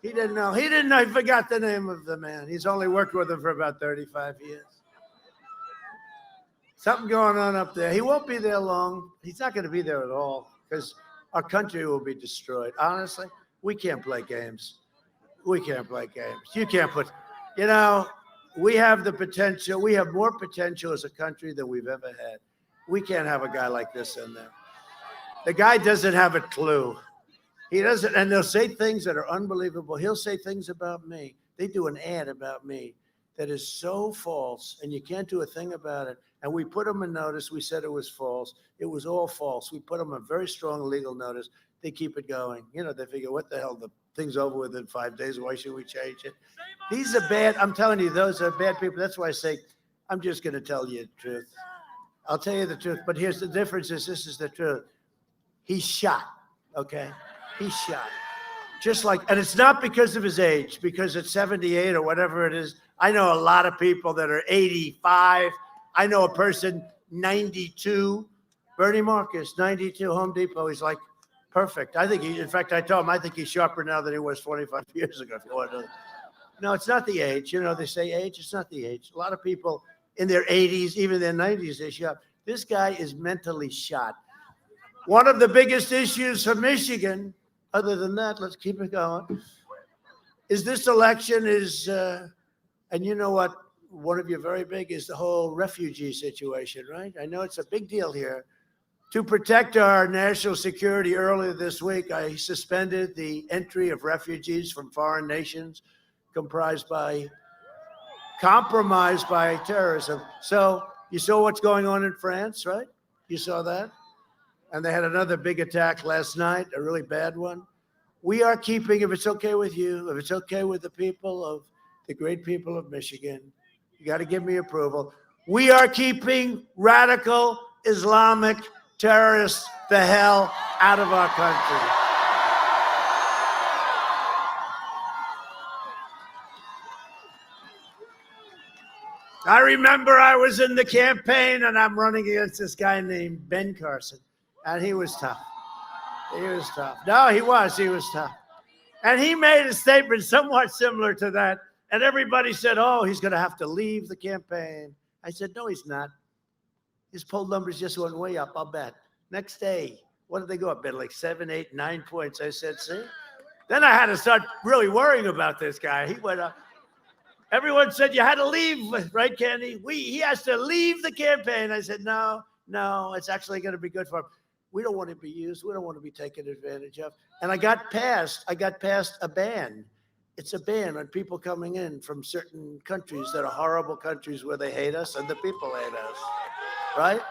He didn't know. He didn't know. He forgot the name of the man. He's only worked with him for about 35 years. Something going on up there. He won't be there long. He's not going to be there at all because our country will be destroyed. Honestly, we can't play games. We can't play games. You can't put, you know, we have the potential. We have more potential as a country than we've ever had. We can't have a guy like this in there. The guy doesn't have a clue. He doesn't, and they'll say things that are unbelievable. He'll say things about me. They do an ad about me that is so false, and you can't do a thing about it. And we put them in notice. We said it was false. It was all false. We put them a very strong legal notice. They keep it going. You know, they figure, what the hell? The thing's over within 5 days. Why should we change it? These are bad. I'm telling you, those are bad people. That's why I say, I'm just going to tell you the truth. I'll tell you the truth. But here's the difference is this is the truth. He's shot, okay? He's shot. Just like, and it's not because of his age, because at 78 or whatever it is. I know a lot of people that are 85. I know a person, 92. Bernie Marcus, 92, Home Depot. He's like, perfect. I think in fact, I told him, I think he's sharper now than he was 25 years ago. If you want to. No, it's not the age. You know, they say age. It's not the age. A lot of people in their 80s, even their 90s, they're shot. This guy is mentally shot. One of the biggest issues for Michigan, other than that, let's keep it going, is this election is, and you know what, one of you very big is the whole refugee situation, right? I know it's a big deal here. To protect our national security earlier this week, I suspended the entry of refugees from foreign nations compromised by terrorism. So you saw what's going on in France, right? You saw that? And they had another big attack last night, a really bad one. We are keeping, if it's okay with you, if it's okay with the people of the great people of Michigan, you got to give me approval. We are keeping radical Islamic terrorists the hell out of our country. I remember I was in the campaign and I'm running against this guy named Ben Carson. And he was tough. He was tough. No, he was tough. And he made a statement somewhat similar to that. And everybody said, oh, he's going to have to leave the campaign. I said, no, he's not. His poll numbers just went way up, I'll bet. Next day, what did they go up? Like 7, 8, 9 points. I said, see? Then I had to start really worrying about this guy. He went up. Everyone said you had to leave, right, Candy? He has to leave the campaign. I said, no, it's actually going to be good for him. We don't want to be used. We don't want to be taken advantage of. And I got past a ban. It's a ban on people coming in from certain countries that are horrible countries where they hate us and the people hate us, right?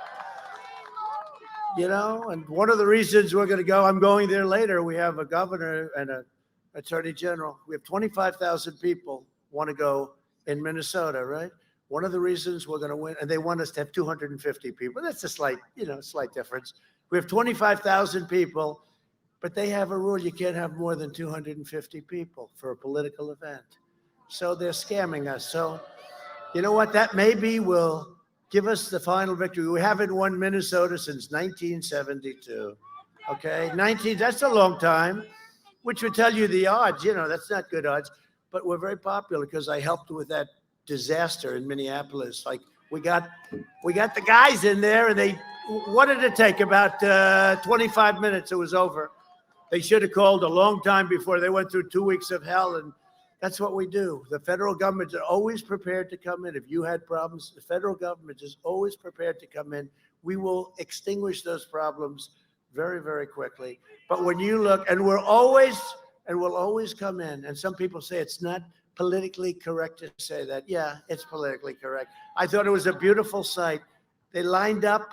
You know, and one of the reasons we're going to go, I'm going there later. We have a governor and an attorney general. We have 25,000 people want to go in Minnesota, right? One of the reasons we're going to win, and they want us to have 250 people. That's a slight difference. We have 25,000 people, but they have a rule. You can't have more than 250 people for a political event. So they're scamming us. So you know what? That maybe will give us the final victory. We haven't won Minnesota since 1972. Okay, that's a long time, which would tell you the odds. You know, that's not good odds. But we're very popular because I helped with that disaster in Minneapolis. Like we got the guys in there, and what did it take? About 25 minutes. It was over. They should have called a long time before. They went through 2 weeks of hell, and that's what we do. The federal government is always prepared to come in. If you had problems, the federal government is always prepared to come in. We will extinguish those problems very, very quickly. But when you look, and we'll always come in, and some people say it's not politically correct to say that. Yeah, it's politically correct. I thought it was a beautiful sight. They lined up.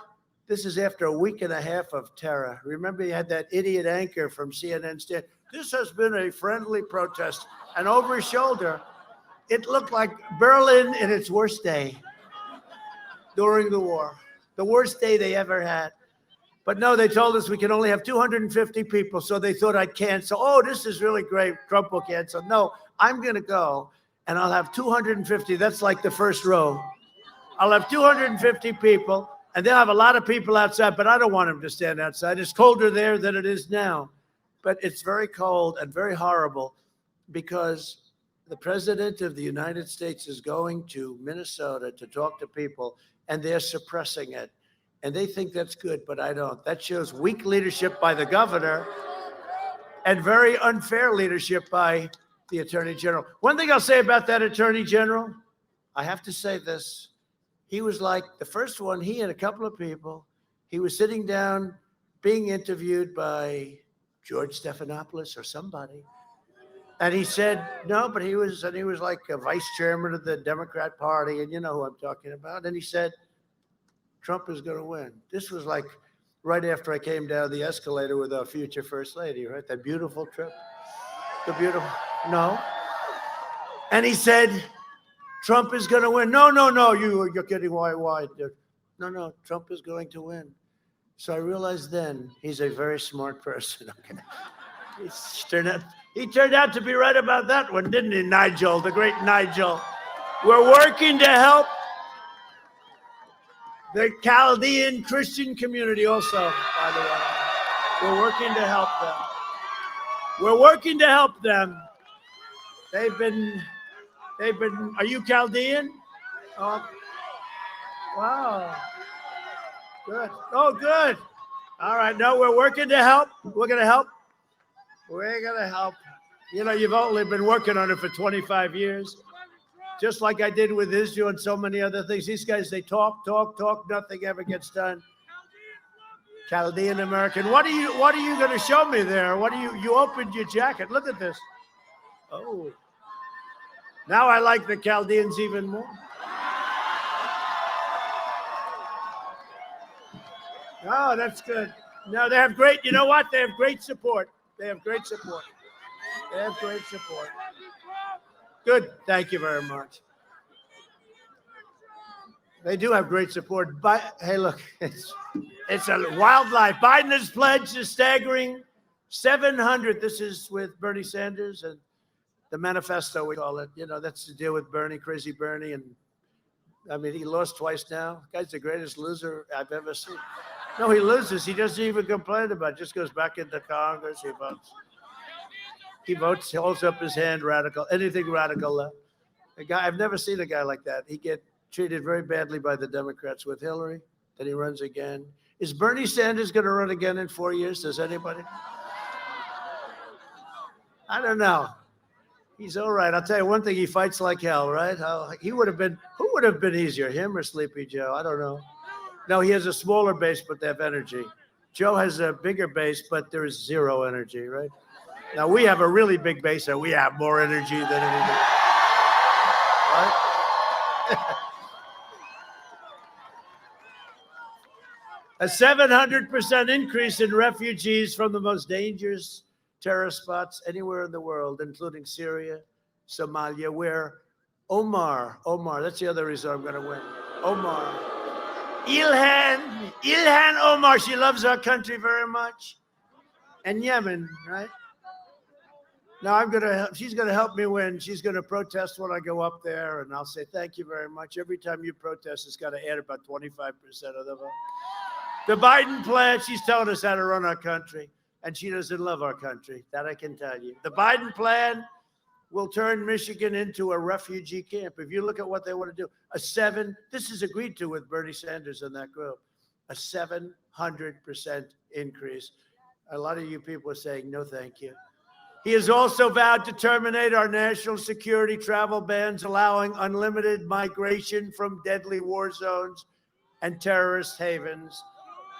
This is after a week and a half of terror. Remember, you had that idiot anchor from CNN saying, "This has been a friendly protest." And over his shoulder, it looked like Berlin in its worst day during the war, the worst day they ever had. But no, they told us we can only have 250 people, so they thought I'd cancel. Oh, this is really great. Trump will cancel. No, I'm going to go, and I'll have 250. That's like the first row. I'll have 250 people, and they'll have a lot of people outside, but I don't want them to stand outside. It's colder there than it is now. But it's very cold and very horrible because the president of the United States is going to Minnesota to talk to people, and they're suppressing it. And they think that's good, but I don't. That shows weak leadership by the governor and very unfair leadership by the attorney general. One thing I'll say about that attorney general, I have to say this. He was like the first one, he and a couple of people, he was sitting down being interviewed by George Stephanopoulos or somebody. And he said, no, but he was like a vice chairman of the Democrat Party. And you know who I'm talking about. And he said, Trump is going to win. This was like right after I came down the escalator with our future first lady, right? That beautiful trip. No. And he said, Trump is going to win. No, you're kidding. Why? No, Trump is going to win. So I realized then he's a very smart person. Okay. He turned out to be right about that one, didn't he, Nigel, the great Nigel? We're working to help the Chaldean Christian community also, by the way. We're working to help them. They've been, are you Chaldean? Oh, wow. Good. Oh, good. All right. No, we're working to help. We're going to help. You know, you've only been working on it for 25 years. Just like I did with Israel and so many other things. These guys, they talk, nothing ever gets done. Chaldean American. What are you going to show me there? You opened your jacket. Look at this. Oh. Now I like the Chaldeans even more. Oh, that's good. No, they have great, you know what? They have great support. Good. Thank you very much. They do have great support. But hey, look, it's a wildlife. Biden has pledged a staggering 700. This is with Bernie Sanders and the manifesto, we call it. You know, that's the deal with Bernie, crazy Bernie. And I mean, he lost twice now. The guy's the greatest loser I've ever seen. No, he loses. He doesn't even complain about it. Just goes back into Congress. He votes, holds up his hand, radical, anything radical left. A guy, I've never seen a guy like that. He get treated very badly by the Democrats with Hillary. Then he runs again. Is Bernie Sanders going to run again in 4 years? Does anybody? I don't know. He's all right. I'll tell you one thing. He fights like hell, right? Who would have been easier, him or Sleepy Joe? I don't know. No, he has a smaller base, but they have energy. Joe has a bigger base, but there is zero energy, right? Now, we have a really big base, and we have more energy than anybody. Right? A 700% increase in refugees from the most dangerous terrorist spots anywhere in the world, including Syria, Somalia, where Omar, that's the other reason I'm going to win. Omar. Ilhan Omar, she loves our country very much. And Yemen, right? Now she's going to help me win. She's going to protest when I go up there, and I'll say, thank you very much. Every time you protest, it's got to add about 25% of the vote. The Biden plan, she's telling us how to run our country, and she doesn't love our country. That I can tell you. The Biden plan will turn Michigan into a refugee camp. If you look at what they want to do, this is agreed to with Bernie Sanders and that group, a 700% increase. A lot of you people are saying, no, thank you. He has also vowed to terminate our national security travel bans, allowing unlimited migration from deadly war zones and terrorist havens.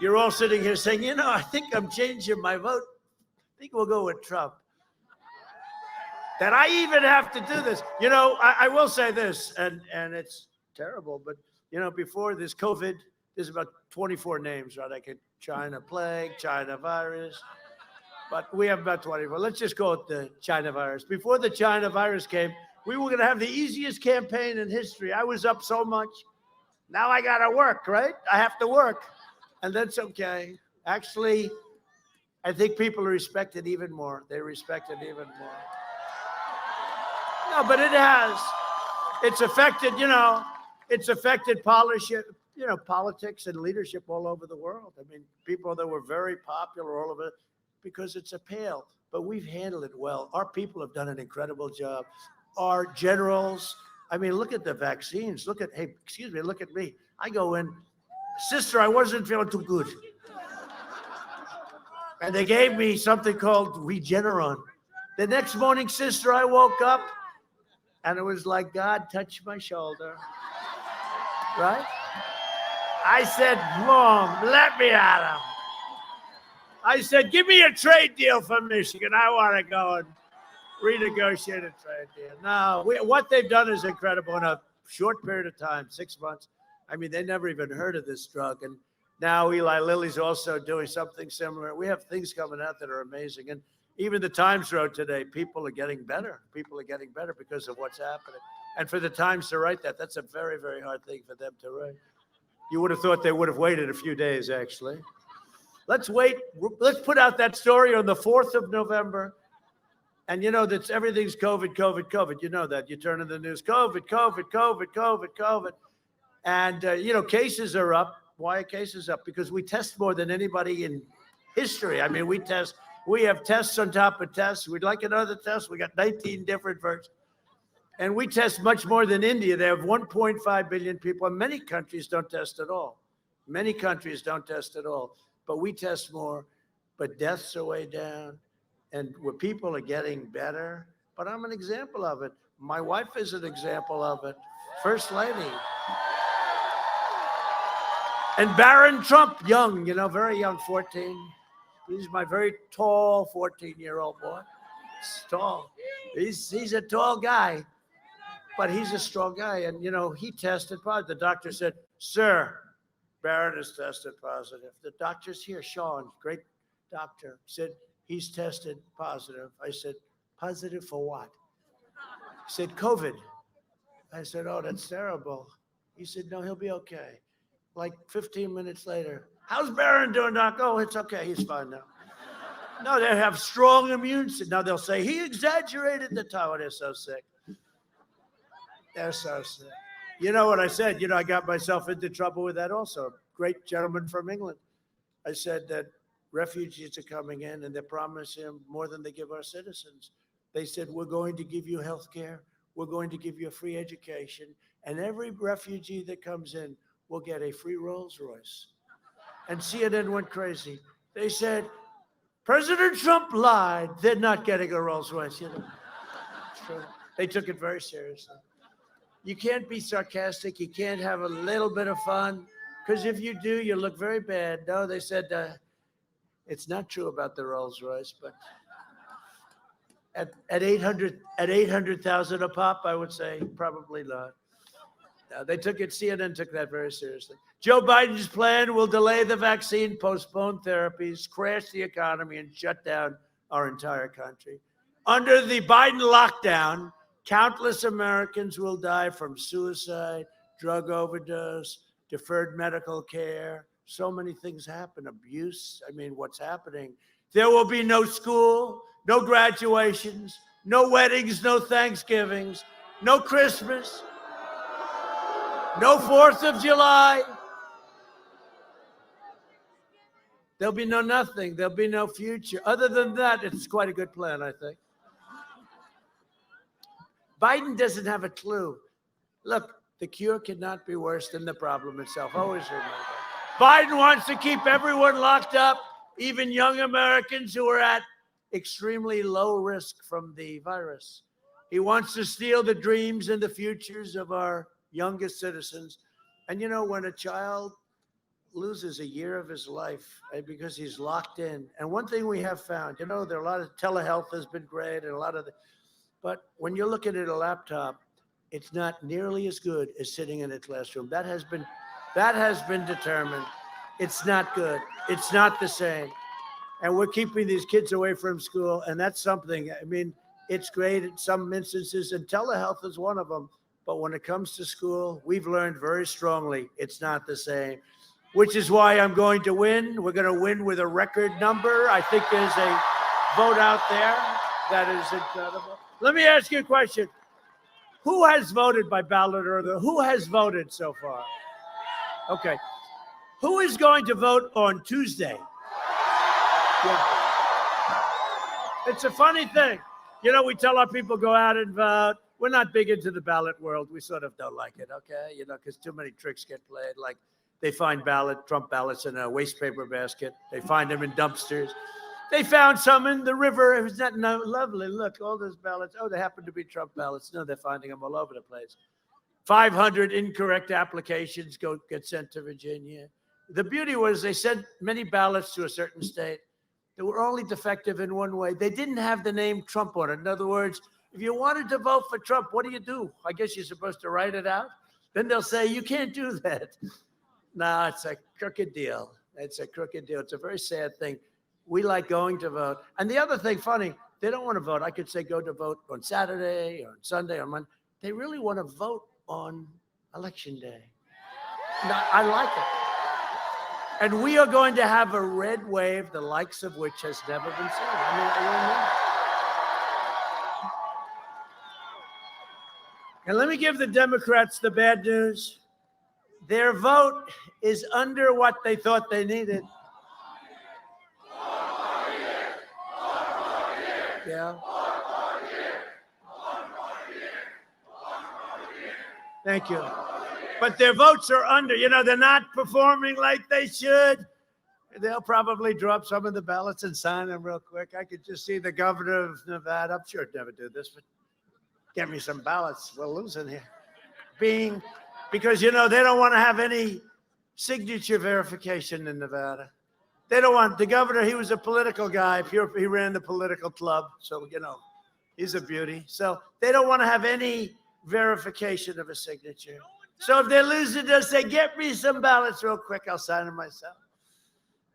You're all sitting here saying, I think I'm changing my vote. I think we'll go with Trump. That I even have to do this. I will say this, and it's terrible, but, before this COVID, there's about 24 names, right? Like China plague, China virus, but we have about 24. Let's just go with the China virus. Before the China virus came, we were going to have the easiest campaign in history. I was up so much. Now I got to work, right? I have to work, and that's okay. Actually, I think people respect it even more. They respect it even more. No, but it has. It's affected, it's affected politics and leadership all over the world. I mean, people that were very popular all over, because it's a pale, but we've handled it well. Our people have done an incredible job. Our generals, I mean, look at the vaccines. Look at me. I go in, sister, I wasn't feeling too good. And they gave me something called Regeneron. The next morning, sister, I woke up, and it was like God touched my shoulder, right? I said, Mom, let me at him. I said, give me a trade deal for Michigan. I want to go and renegotiate a trade deal. No, what they've done is incredible in a short period of time, 6 months. I mean, they never even heard of this drug. And now Eli Lilly's also doing something similar. We have things coming out that are amazing. And even the Times wrote today, people are getting better. People are getting better because of what's happening. And for the Times to write that, that's a very, very hard thing for them to write. You would have thought they would have waited a few days, actually. Let's wait. Let's put out that story on the 4th of November. And that's everything's COVID, COVID, COVID. You know that. You turn on the news, COVID, COVID, COVID, COVID, COVID. And, cases are up. Why are cases up? Because we test more than anybody in history. I mean, we have tests on top of tests. We'd like another test. We got 19 different versions. And we test much more than India. They have 1.5 billion people. And many countries don't test at all. Many countries don't test at all. But we test more. But deaths are way down. And where people are getting better. But I'm an example of it. My wife is an example of it. First lady. And Barron Trump, young, very young, 14. He's my very tall 14-year-old boy. He's tall. He's a tall guy, but he's a strong guy. And, he tested positive. The doctor said, sir, Barron has tested positive. The doctor's here, Sean, great doctor, said, he's tested positive. I said, positive for what? He said, COVID. I said, oh, that's terrible. He said, no, he'll be okay. Like 15 minutes later, how's Barron doing, Doc? Oh, it's okay. He's fine now. No, they have strong immune system. Now they'll say, he exaggerated the time. Oh, they're so sick. They're so sick. You know what I said? I got myself into trouble with that also. Great gentleman from England. I said that refugees are coming in and they're promising more than they give our citizens. They said, we're going to give you health care. We're going to give you a free education. And every refugee that comes in will get a free Rolls Royce. And CNN went crazy. They said, President Trump lied. They're not getting a Rolls Royce. They took it very seriously. You can't be sarcastic. You can't have a little bit of fun, because if you do, you look very bad. No, they said it's not true about the Rolls Royce, but at 800,000 a pop, I would say probably not. They took it. CNN took that very seriously. Joe Biden's plan will delay the vaccine, postpone therapies, crash the economy, and shut down our entire country. Under the Biden lockdown, countless Americans will die from suicide, drug overdose, deferred medical care. So many things happen. Abuse. I mean, what's happening? There will be no school, no graduations, no weddings, no Thanksgivings, no Christmas, no 4th of July. There'll be no nothing. There'll be no future. Other than that, it's quite a good plan, I think. Biden doesn't have a clue. Look, the cure cannot be worse than the problem itself. Always remember. Biden wants to keep everyone locked up. even young Americans who are at extremely low risk from the virus. He wants to steal the dreams and the futures of our youngest citizens. And you know, when a child loses a year of his life because he's locked in, and one thing we have found, you know, there are a lot of telehealth has been great and a lot of but when you're looking at a laptop, it's not nearly as good as sitting in a classroom. That has been determined. It's not good. It's not the same. And we're keeping these kids away from school, and that's something. I mean, it's great in some instances, and telehealth is one of them. But when it comes to school, we've learned very strongly it's not the same, which is why I'm going to win. We're going to win with a record number. I think there's a vote out there that is incredible. Let me ask you a question. Who has voted by ballot or who has voted so far? Okay. Who is going to vote on Tuesday? Yeah. It's a funny thing. You know, we tell our people go out and vote. We're not big into the ballot world. We sort of don't like it, okay? You know, because too many tricks get played. Like they find Trump ballots in a waste paper basket. They find them in dumpsters. They found some in the river. It was not lovely. Look, all those ballots. Oh, they happen to be Trump ballots. No, they're finding them all over the place. 500 incorrect applications get sent to Virginia. The beauty was they sent many ballots to a certain state that were only defective in one way. They didn't have the name Trump on it. In other words, if you wanted to vote for Trump, what do? I guess you're supposed to write it out. Then they'll say, you can't do that. No, it's a crooked deal. It's a crooked deal. It's a very sad thing. We like going to vote. And the other thing, funny, they don't want to vote. I could say go to vote on Saturday or on Sunday or Monday. They really want to vote on Election Day. No, I like it. And we are going to have a red wave, the likes of which has never been seen. I mean, I don't know. And let me give the Democrats the bad news. Their vote is under what they thought they needed. Yeah. Thank you. But their votes are under. You know, they're not performing like they should. They'll probably drop some of the ballots and sign them real quick. I could just see the governor of Nevada. I'm sure I'd never do this, but get me some ballots. We're losing here. Because, you know, they don't want to have any signature verification in Nevada. They don't want the governor. He was a political guy. He ran the political club. So, you know, he's a beauty. So they don't want to have any verification of a signature. So if they're losing, they'll say, get me some ballots real quick. I'll sign them myself.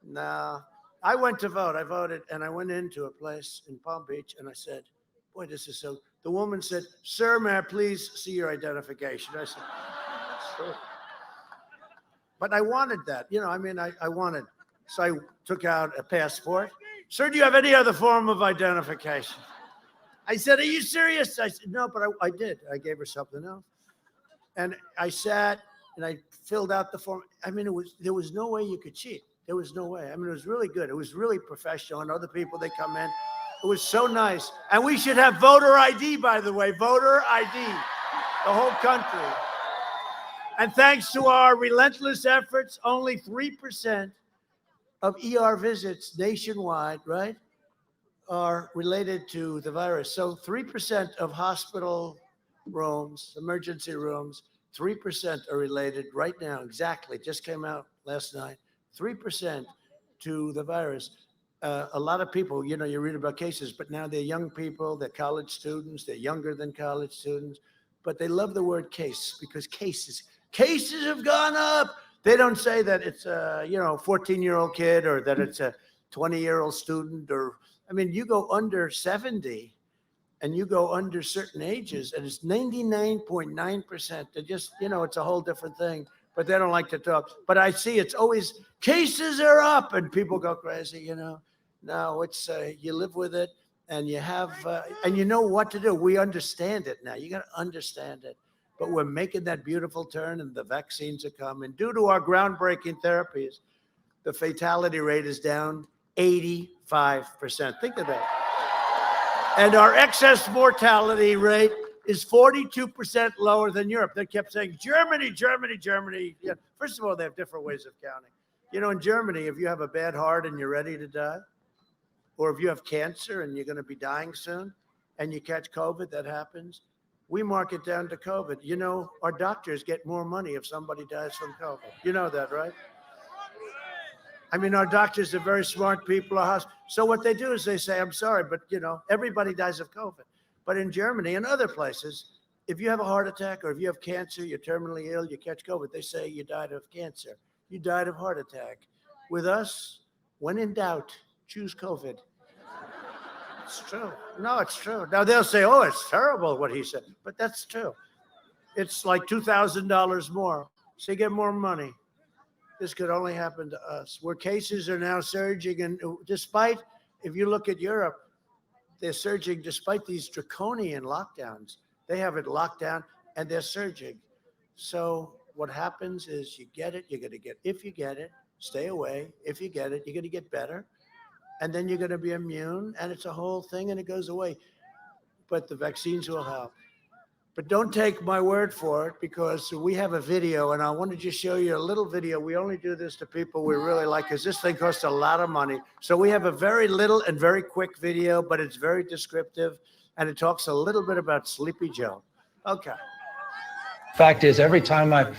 No, I went to vote. I voted, and I went into a place in Palm Beach, and I said, boy, this is so. The woman said, sir, may I please see your identification? I said, sure. But I wanted that. You know, I mean, I wanted. So I took out a passport. Sir, do you have any other form of identification? I said, are you serious? I said, no, but I did. I gave her something else. And I sat and I filled out the form. I mean, there was no way you could cheat. There was no way. I mean, it was really good. It was really professional. And other people, they come in. It was so nice. And we should have voter ID, by the way, voter ID, the whole country. And thanks to our relentless efforts, only 3% of ER visits nationwide, right, are related to the virus. So 3% of hospital rooms, emergency rooms, 3% are related right now, exactly, just came out last night, 3% to the virus. A lot of people, you know, you read about cases, but now they're young people, they're college students, they're younger than college students, but they love the word case because cases have gone up. They don't say that it's a, 14-year-old kid or that it's a 20-year-old student or, I mean, you go under 70 and you go under certain ages and it's 99.9%. They just, it's a whole different thing, but they don't like to talk. But I see it's always cases are up and people go crazy, No, it's, you live with it and you have, and you know what to do. We understand it now. You got to understand it. But we're making that beautiful turn and the vaccines are coming. Due to our groundbreaking therapies, the fatality rate is down 85%. Think of that. And our excess mortality rate is 42% lower than Europe. They kept saying, Germany. Yeah. First of all, they have different ways of counting. You know, in Germany, if you have a bad heart and you're ready to die, or if you have cancer and you're going to be dying soon and you catch COVID, that happens. We mark it down to COVID. You know, our doctors get more money if somebody dies from COVID. You know that, right? I mean, our doctors are very smart people. So what they do is they say, I'm sorry, but, you know, everybody dies of COVID. But in Germany and other places, if you have a heart attack or if you have cancer, you're terminally ill, you catch COVID, they say you died of cancer. You died of heart attack. With us, when in doubt, choose COVID. It's true. No, it's true. Now they'll say, oh, it's terrible what he said, but that's true. It's like $2,000 more. So you get more money. This could only happen to us, where cases are now surging. And despite, if you look at Europe, they're surging despite these draconian lockdowns. They have it locked down and they're surging. So what happens is you get it, you're going to get, if you get it, stay away. If you get it, you're going to get better. And then you're going to be immune, and it's a whole thing, and it goes away. But the vaccines will help. But don't take my word for it, because we have a video, and I want to just show you a little video. We only do this to people we really like, because this thing costs a lot of money. So we have a very little and very quick video, but it's very descriptive, and it talks a little bit about Sleepy Joe. Okay. Fact is, every time I've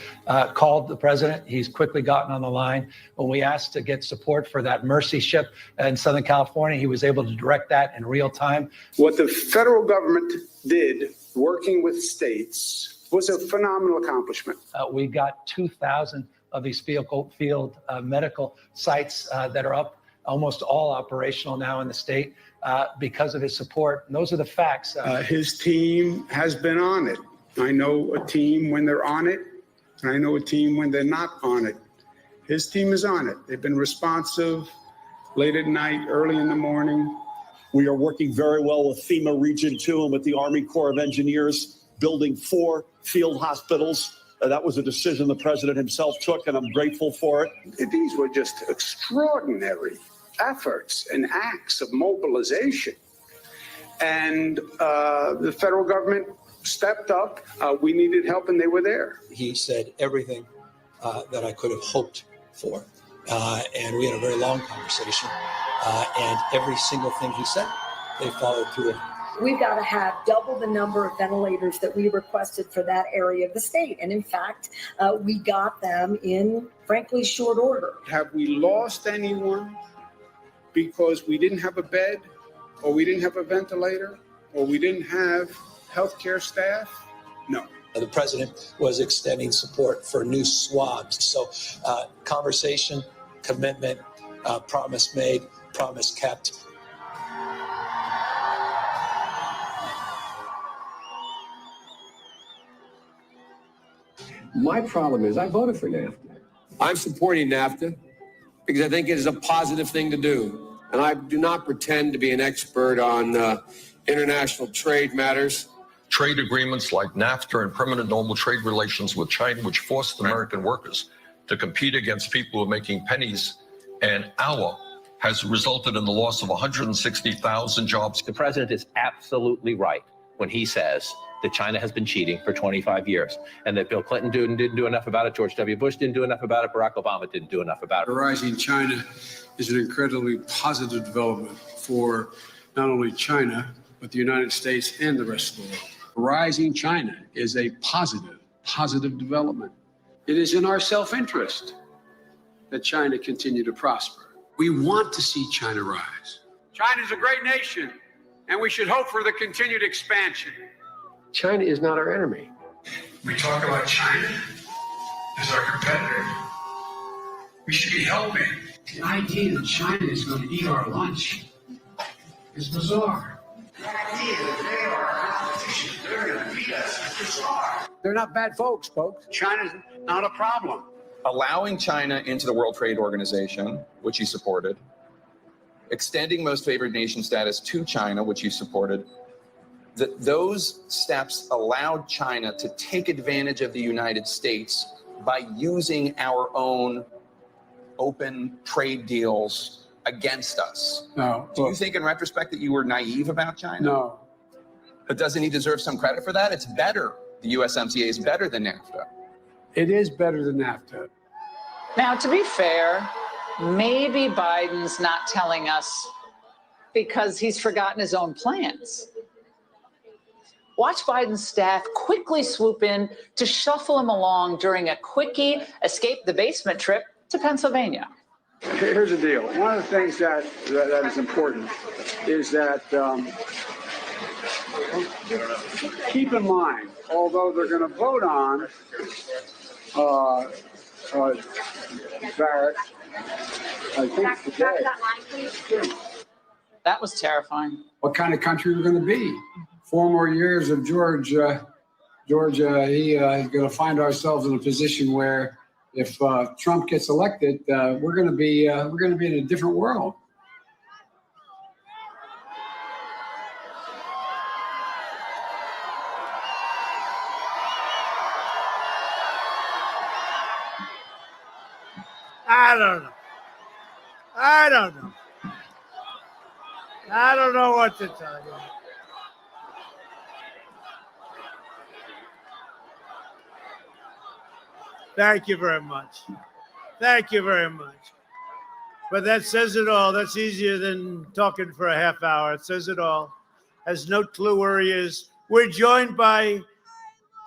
called the president, he's quickly gotten on the line. When we asked to get support for that Mercy ship in Southern California, he was able to direct that in real time. What the federal government did, working with states, was a phenomenal accomplishment. We got 2,000 of these field medical sites that are up, almost all operational now in the state because of his support. And those are the facts. His team has been on it. I know a team when they're on it, and I know a team when they're not on it. His team is on it. They've been responsive late at night, early in the morning. We are working very well with FEMA Region 2 and with the Army Corps of Engineers, building 4 field hospitals. That was a decision the president himself took, and I'm grateful for it. These were just extraordinary efforts and acts of mobilization. And the federal government stepped up. We needed help, and they were there. He said everything that I could have hoped for. And we had a very long conversation. And every single thing he said, they followed through on. We've got to have double the number of ventilators that we requested for that area of the state. And in fact, we got them in, frankly, short order. Have we lost anyone because we didn't have a bed, or we didn't have a ventilator, or we didn't have healthcare staff? No. The president was extending support for new swabs. So conversation, commitment, promise made, promise kept. My problem is I voted for NAFTA. I'm supporting NAFTA because I think it is a positive thing to do. And I do not pretend to be an expert on international trade matters. Trade agreements like NAFTA and permanent normal trade relations with China, which forced American workers to compete against people who are making pennies an hour, has resulted in the loss of 160,000 jobs. The president is absolutely right when he says that China has been cheating for 25 years and that Bill Clinton didn't do enough about it, George W. Bush didn't do enough about it, Barack Obama didn't do enough about it. Rising China is an incredibly positive development for not only China, but the United States and the rest of the world. Rising China is a positive development. It is in our self-interest that China continue to prosper. We want to see China rise. China is a great nation, and we should hope for the continued expansion. China is not our enemy. We talk about China as our competitor. We should be helping. The idea that China is going to eat our lunch is bizarre. The idea that they are our competition, they're going to beat us, is bizarre. They're not bad folks. China's not a problem. Allowing China into the World Trade Organization, which he supported, extending most favored nation status to China, which he supported, those steps allowed China to take advantage of the United States by using our own open trade deals against us. No. Do you think in retrospect that you were naive about China? No. But doesn't he deserve some credit for that? It's better. The USMCA is better than NAFTA. It is better than NAFTA. Now, to be fair, Maybe Biden's not telling us because he's forgotten his own plans. Watch Biden's staff quickly swoop in to shuffle him along during a quickie escape the basement trip to Pennsylvania. Here's the deal. One of the things that is important is that keep in mind, although they're going to vote on Barrett, I think today. That was terrifying. What kind of country we're going to be? 4 more years of Georgia, he's going to find ourselves in a position where if Trump gets elected, we're going to be in a different world. I don't know. I don't know what to tell you. Thank you very much. Thank you very much. But that says it all. That's easier than talking for a half hour. It says it all. Has no clue where he is. We're joined by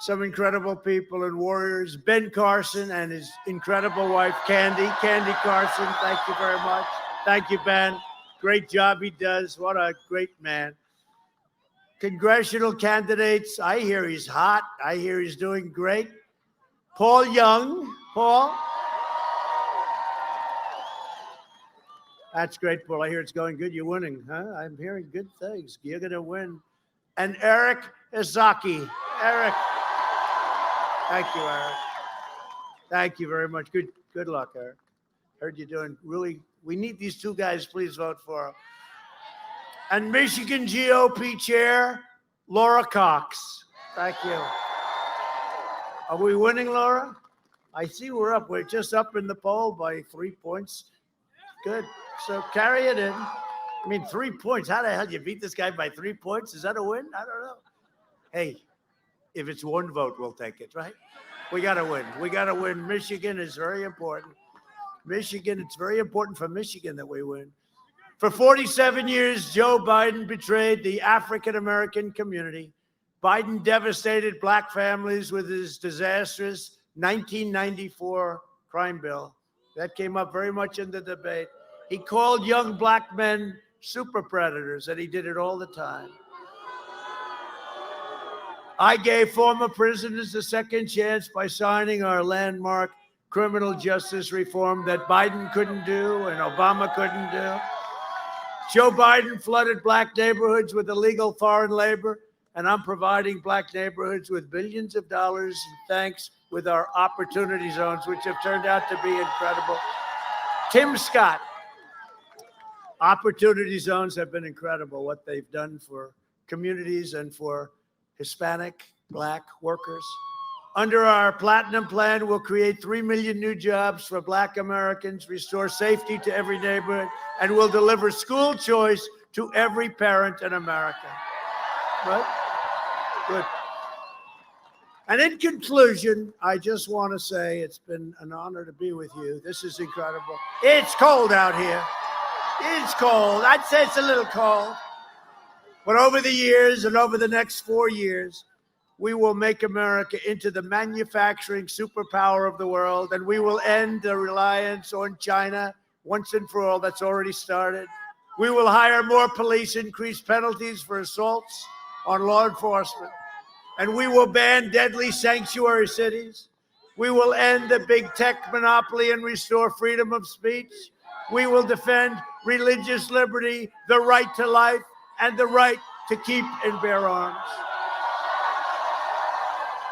some incredible people and warriors. Ben Carson and his incredible wife, Candy Carson. Thank you very much. Thank you, Ben. Great job he does. What a great man. Congressional candidates. I hear he's hot. I hear he's doing great. Paul Young. Paul? That's great, Paul. I hear it's going good. You're winning, huh? I'm hearing good things. You're going to win. And Eric Izaki. Eric. Thank you, Eric. Thank you very much. Good luck, Eric. Heard you're doing really. We need these two guys. Please vote for them. And Michigan GOP Chair Laura Cox. Thank you. Are we winning, Laura? I see we're up. We're just up in the poll by 3 points. Good. So carry it in. I mean, 3 points. How the hell you beat this guy by 3 points? Is that a win? I don't know. Hey, if it's one vote, we'll take it, right? We got to win. We got to win. Michigan is very important. Michigan, it's very important for Michigan that we win. For 47 years, Joe Biden betrayed the African-American community. Biden devastated black families with his disastrous 1994 crime bill. That came up very much in the debate. He called young black men super predators, and he did it all the time. I gave former prisoners a second chance by signing our landmark criminal justice reform that Biden couldn't do and Obama couldn't do. Joe Biden flooded black neighborhoods with illegal foreign labor, and I'm providing black neighborhoods with billions of dollars in thanks with our opportunity zones, which have turned out to be incredible. Tim Scott, opportunity zones have been incredible, what they've done for communities and for Hispanic, black workers. Under our Platinum Plan, we'll create 3 million new jobs for black Americans, restore safety to every neighborhood, and we'll deliver school choice to every parent in America. Right? Good. And in conclusion, I just want to say it's been an honor to be with you. This is incredible. It's cold out here. It's cold. I'd say it's a little cold. But over the years and over the next 4 years, we will make America into the manufacturing superpower of the world, and we will end the reliance on China once and for all. That's already started. We will hire more police, increase penalties for assaults on law enforcement, and we will ban deadly sanctuary cities. We will end the big tech monopoly and restore freedom of speech. We will defend religious liberty, the right to life, and the right to keep and bear arms.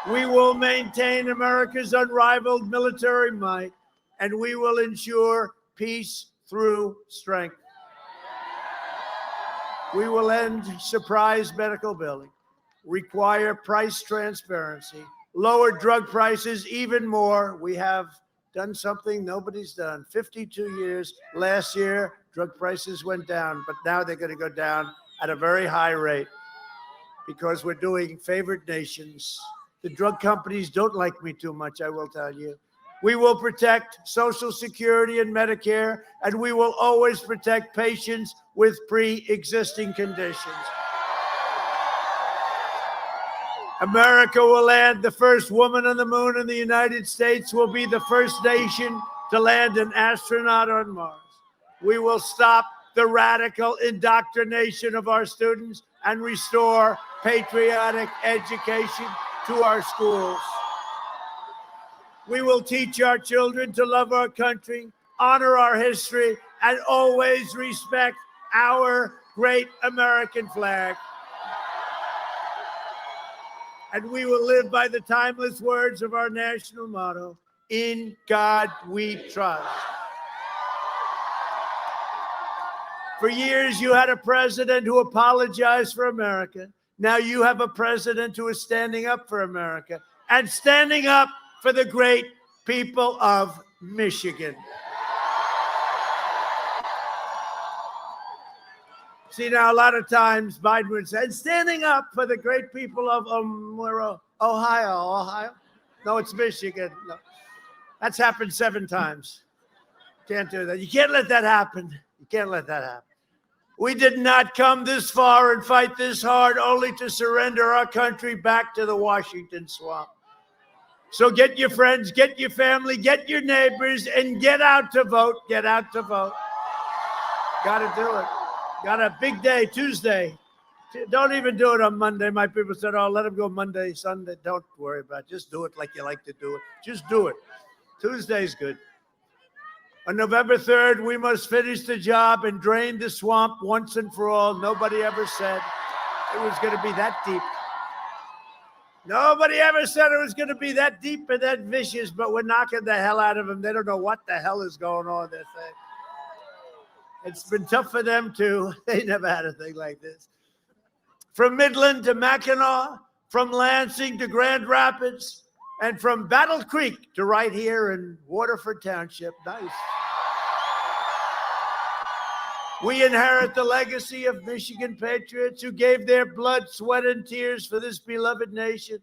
We will maintain America's unrivaled military might, and we will ensure peace through strength. We will end surprise medical billing, require price transparency, lower drug prices even more. We have done something nobody's done. 52 years. Last year, drug prices went down, but now they're going to go down at a very high rate because we're doing favored nations. The drug companies don't like me too much, I will tell you. We will protect Social Security and Medicare, and we will always protect patients with pre-existing conditions. America will land the first woman on the moon, and the United States will be the first nation to land an astronaut on Mars. We will stop the radical indoctrination of our students and restore patriotic education to our schools. We will teach our children to love our country, honor our history, and always respect our great American flag. And we will live by the timeless words of our national motto, "In God we trust." For years, you had a president who apologized for America. Now you have a president who is standing up for America and standing up for the great people of Michigan. See, now, a lot of times Biden would say, standing up for the great people of Ohio. No, it's Michigan. No. That's happened 7 times. Can't do that. You can't let that happen. You can't let that happen. We did not come this far and fight this hard only to surrender our country back to the Washington swamp. So get your friends, get your family, get your neighbors, and get out to vote. Get out to vote. Got to do it. Got a big day, Tuesday. Don't even do it on Monday. My people said, oh, let them go Monday, Sunday. Don't worry about it. Just do it like you like to do it. Just do it. Tuesday's good. On November 3rd, we must finish the job and drain the swamp once and for all. Nobody ever said it was going to be that deep. Nobody ever said it was going to be that deep and that vicious, but we're knocking the hell out of them. They don't know what the hell is going on, they're saying. It's been tough for them, too. They never had a thing like this. From Midland to Mackinac, from Lansing to Grand Rapids, and from Battle Creek to right here in Waterford Township. Nice. We inherit the legacy of Michigan patriots who gave their blood, sweat, and tears for this beloved nation.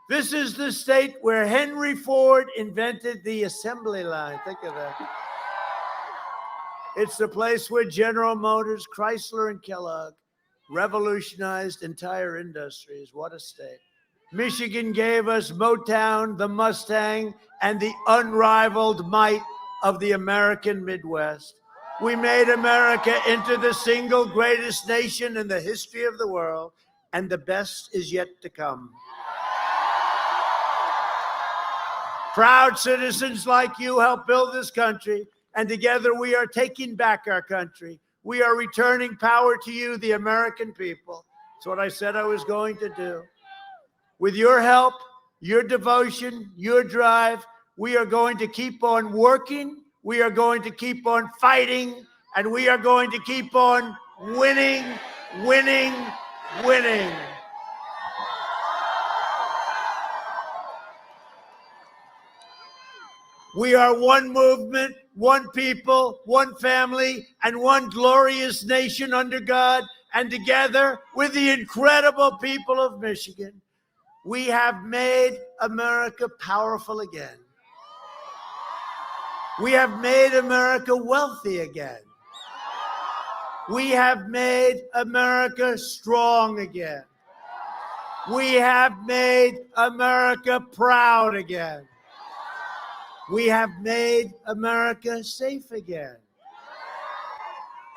This is the state where Henry Ford invented the assembly line. Think of that. It's the place where General Motors, Chrysler, and Kellogg revolutionized entire industries. What a state. Michigan gave us Motown, the Mustang, and the unrivaled might of the American Midwest. We made America into the single greatest nation in the history of the world, and the best is yet to come. Proud citizens like you help build this country, and together we are taking back our country. We are returning power to you, the American people. That's what I said I was going to do. With your help, your devotion, your drive, we are going to keep on working. We are going to keep on fighting, and we are going to keep on winning, winning, winning. We are one movement, one people, one family, and one glorious nation under God. And together with the incredible people of Michigan, we have made America powerful again. We have made America wealthy again. We have made America strong again. We have made America proud again. We have made America safe again.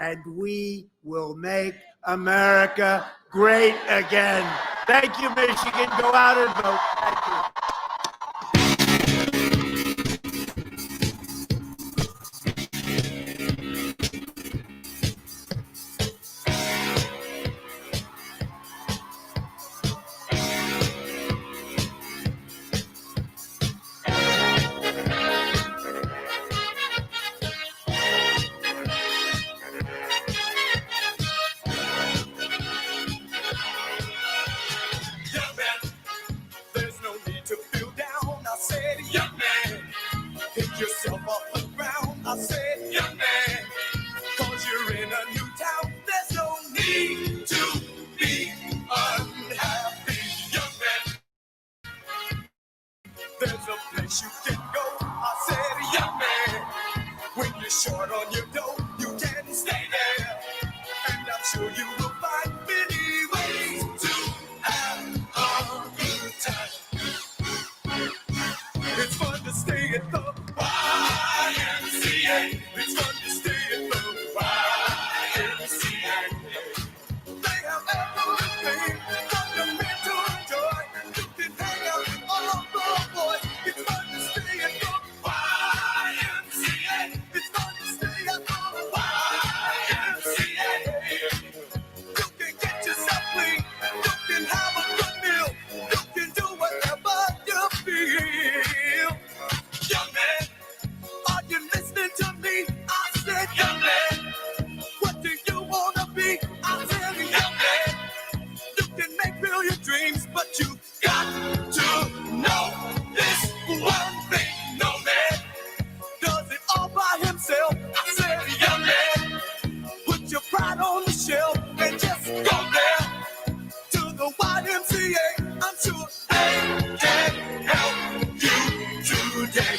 And we will make America great again. Thank you, Michigan. Go out and vote. Thank you. There's no short on your dough, you can stay there. And I'm sure you will find many ways to have a good time. It's fun to stay at the YMCA. It's fun to stay at the YMCA. They have everything from the men to enjoy. You can hang out with all the boys. It's fun to stay at the YMCA. It's fun to stay at the YMCA. You can get yourself clean. You can have a good meal. You can do whatever you feel. Young man, are you listening to me? I said, young man, what do you want to be? I said, young man, you can make real your dreams, but you got to know this one thing. No man does it all by himself. I said, young man, put your pride on the shelf and just go there to the YMCA. I'm sure they can help you today.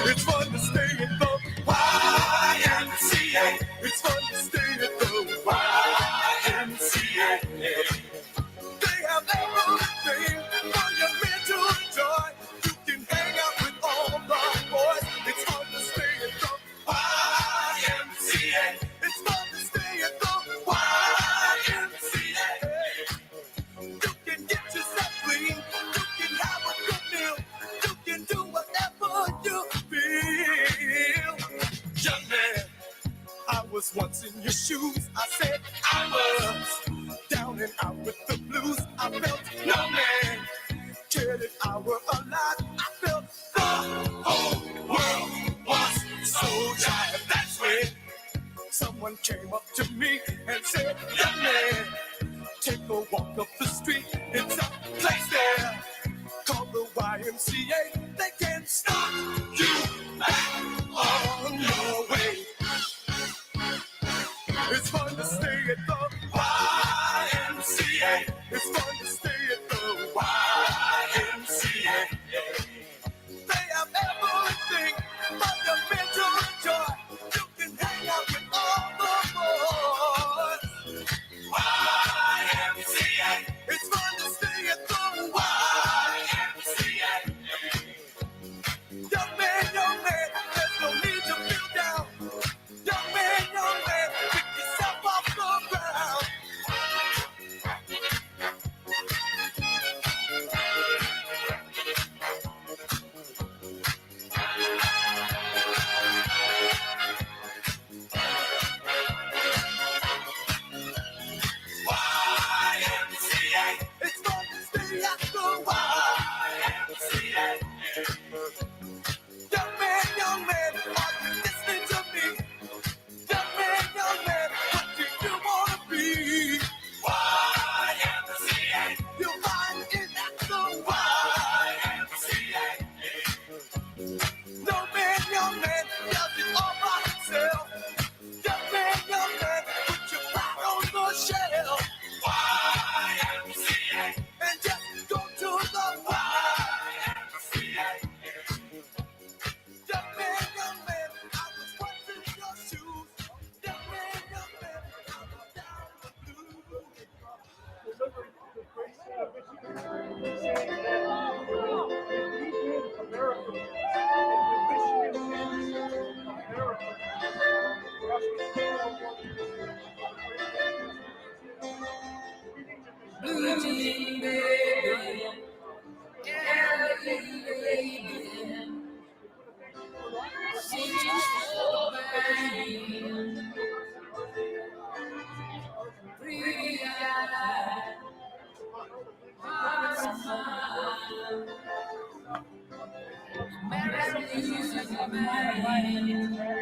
It's fun to stay at the YMCA. It's fun to stay at the YMCA. They have everything for your men to enjoy. You can hang out with all the boys. It's fun to stay at the YMCA. It's fun to stay at the YMCA. You can get yourself clean. You can have a good meal. You can do whatever you feel. Young man, I was once in your shoes. I said I was down and out with the blues. I felt no man cared if I were alive. I felt the whole world was so tired. That's when someone came up to me and said, young man, take a walk up the street. It's a place there called the YMCA. They can stop you back on your way. It's fun to stay at the YMCA. It's fun to stay at the YMCA. They have everything but the men to enjoy. You can hang out with all the boys. YMCA. It's fun to stay at the YMCA. Young man, there's no need to feel down. Young man, pick yourself off the ground. YMCA. It's fun to stay at the YMCA. Young man, are you listening to me? Young man, what do you want to be? YMCA. You'll find it at the YMCA. No man, young man, does it all by himself. Young man, put your pride on the shelf. YMCA. And just go to the YMCA. Young man, I was once in your shoes. Young man, I was down the blues. Delivering the great state of Michigan, saying that we did America, and when Michigan is America, that's what Canada wants to do. Blue jean baby, California baby, she's so bad, pretty-eyed, heart smile, married to man.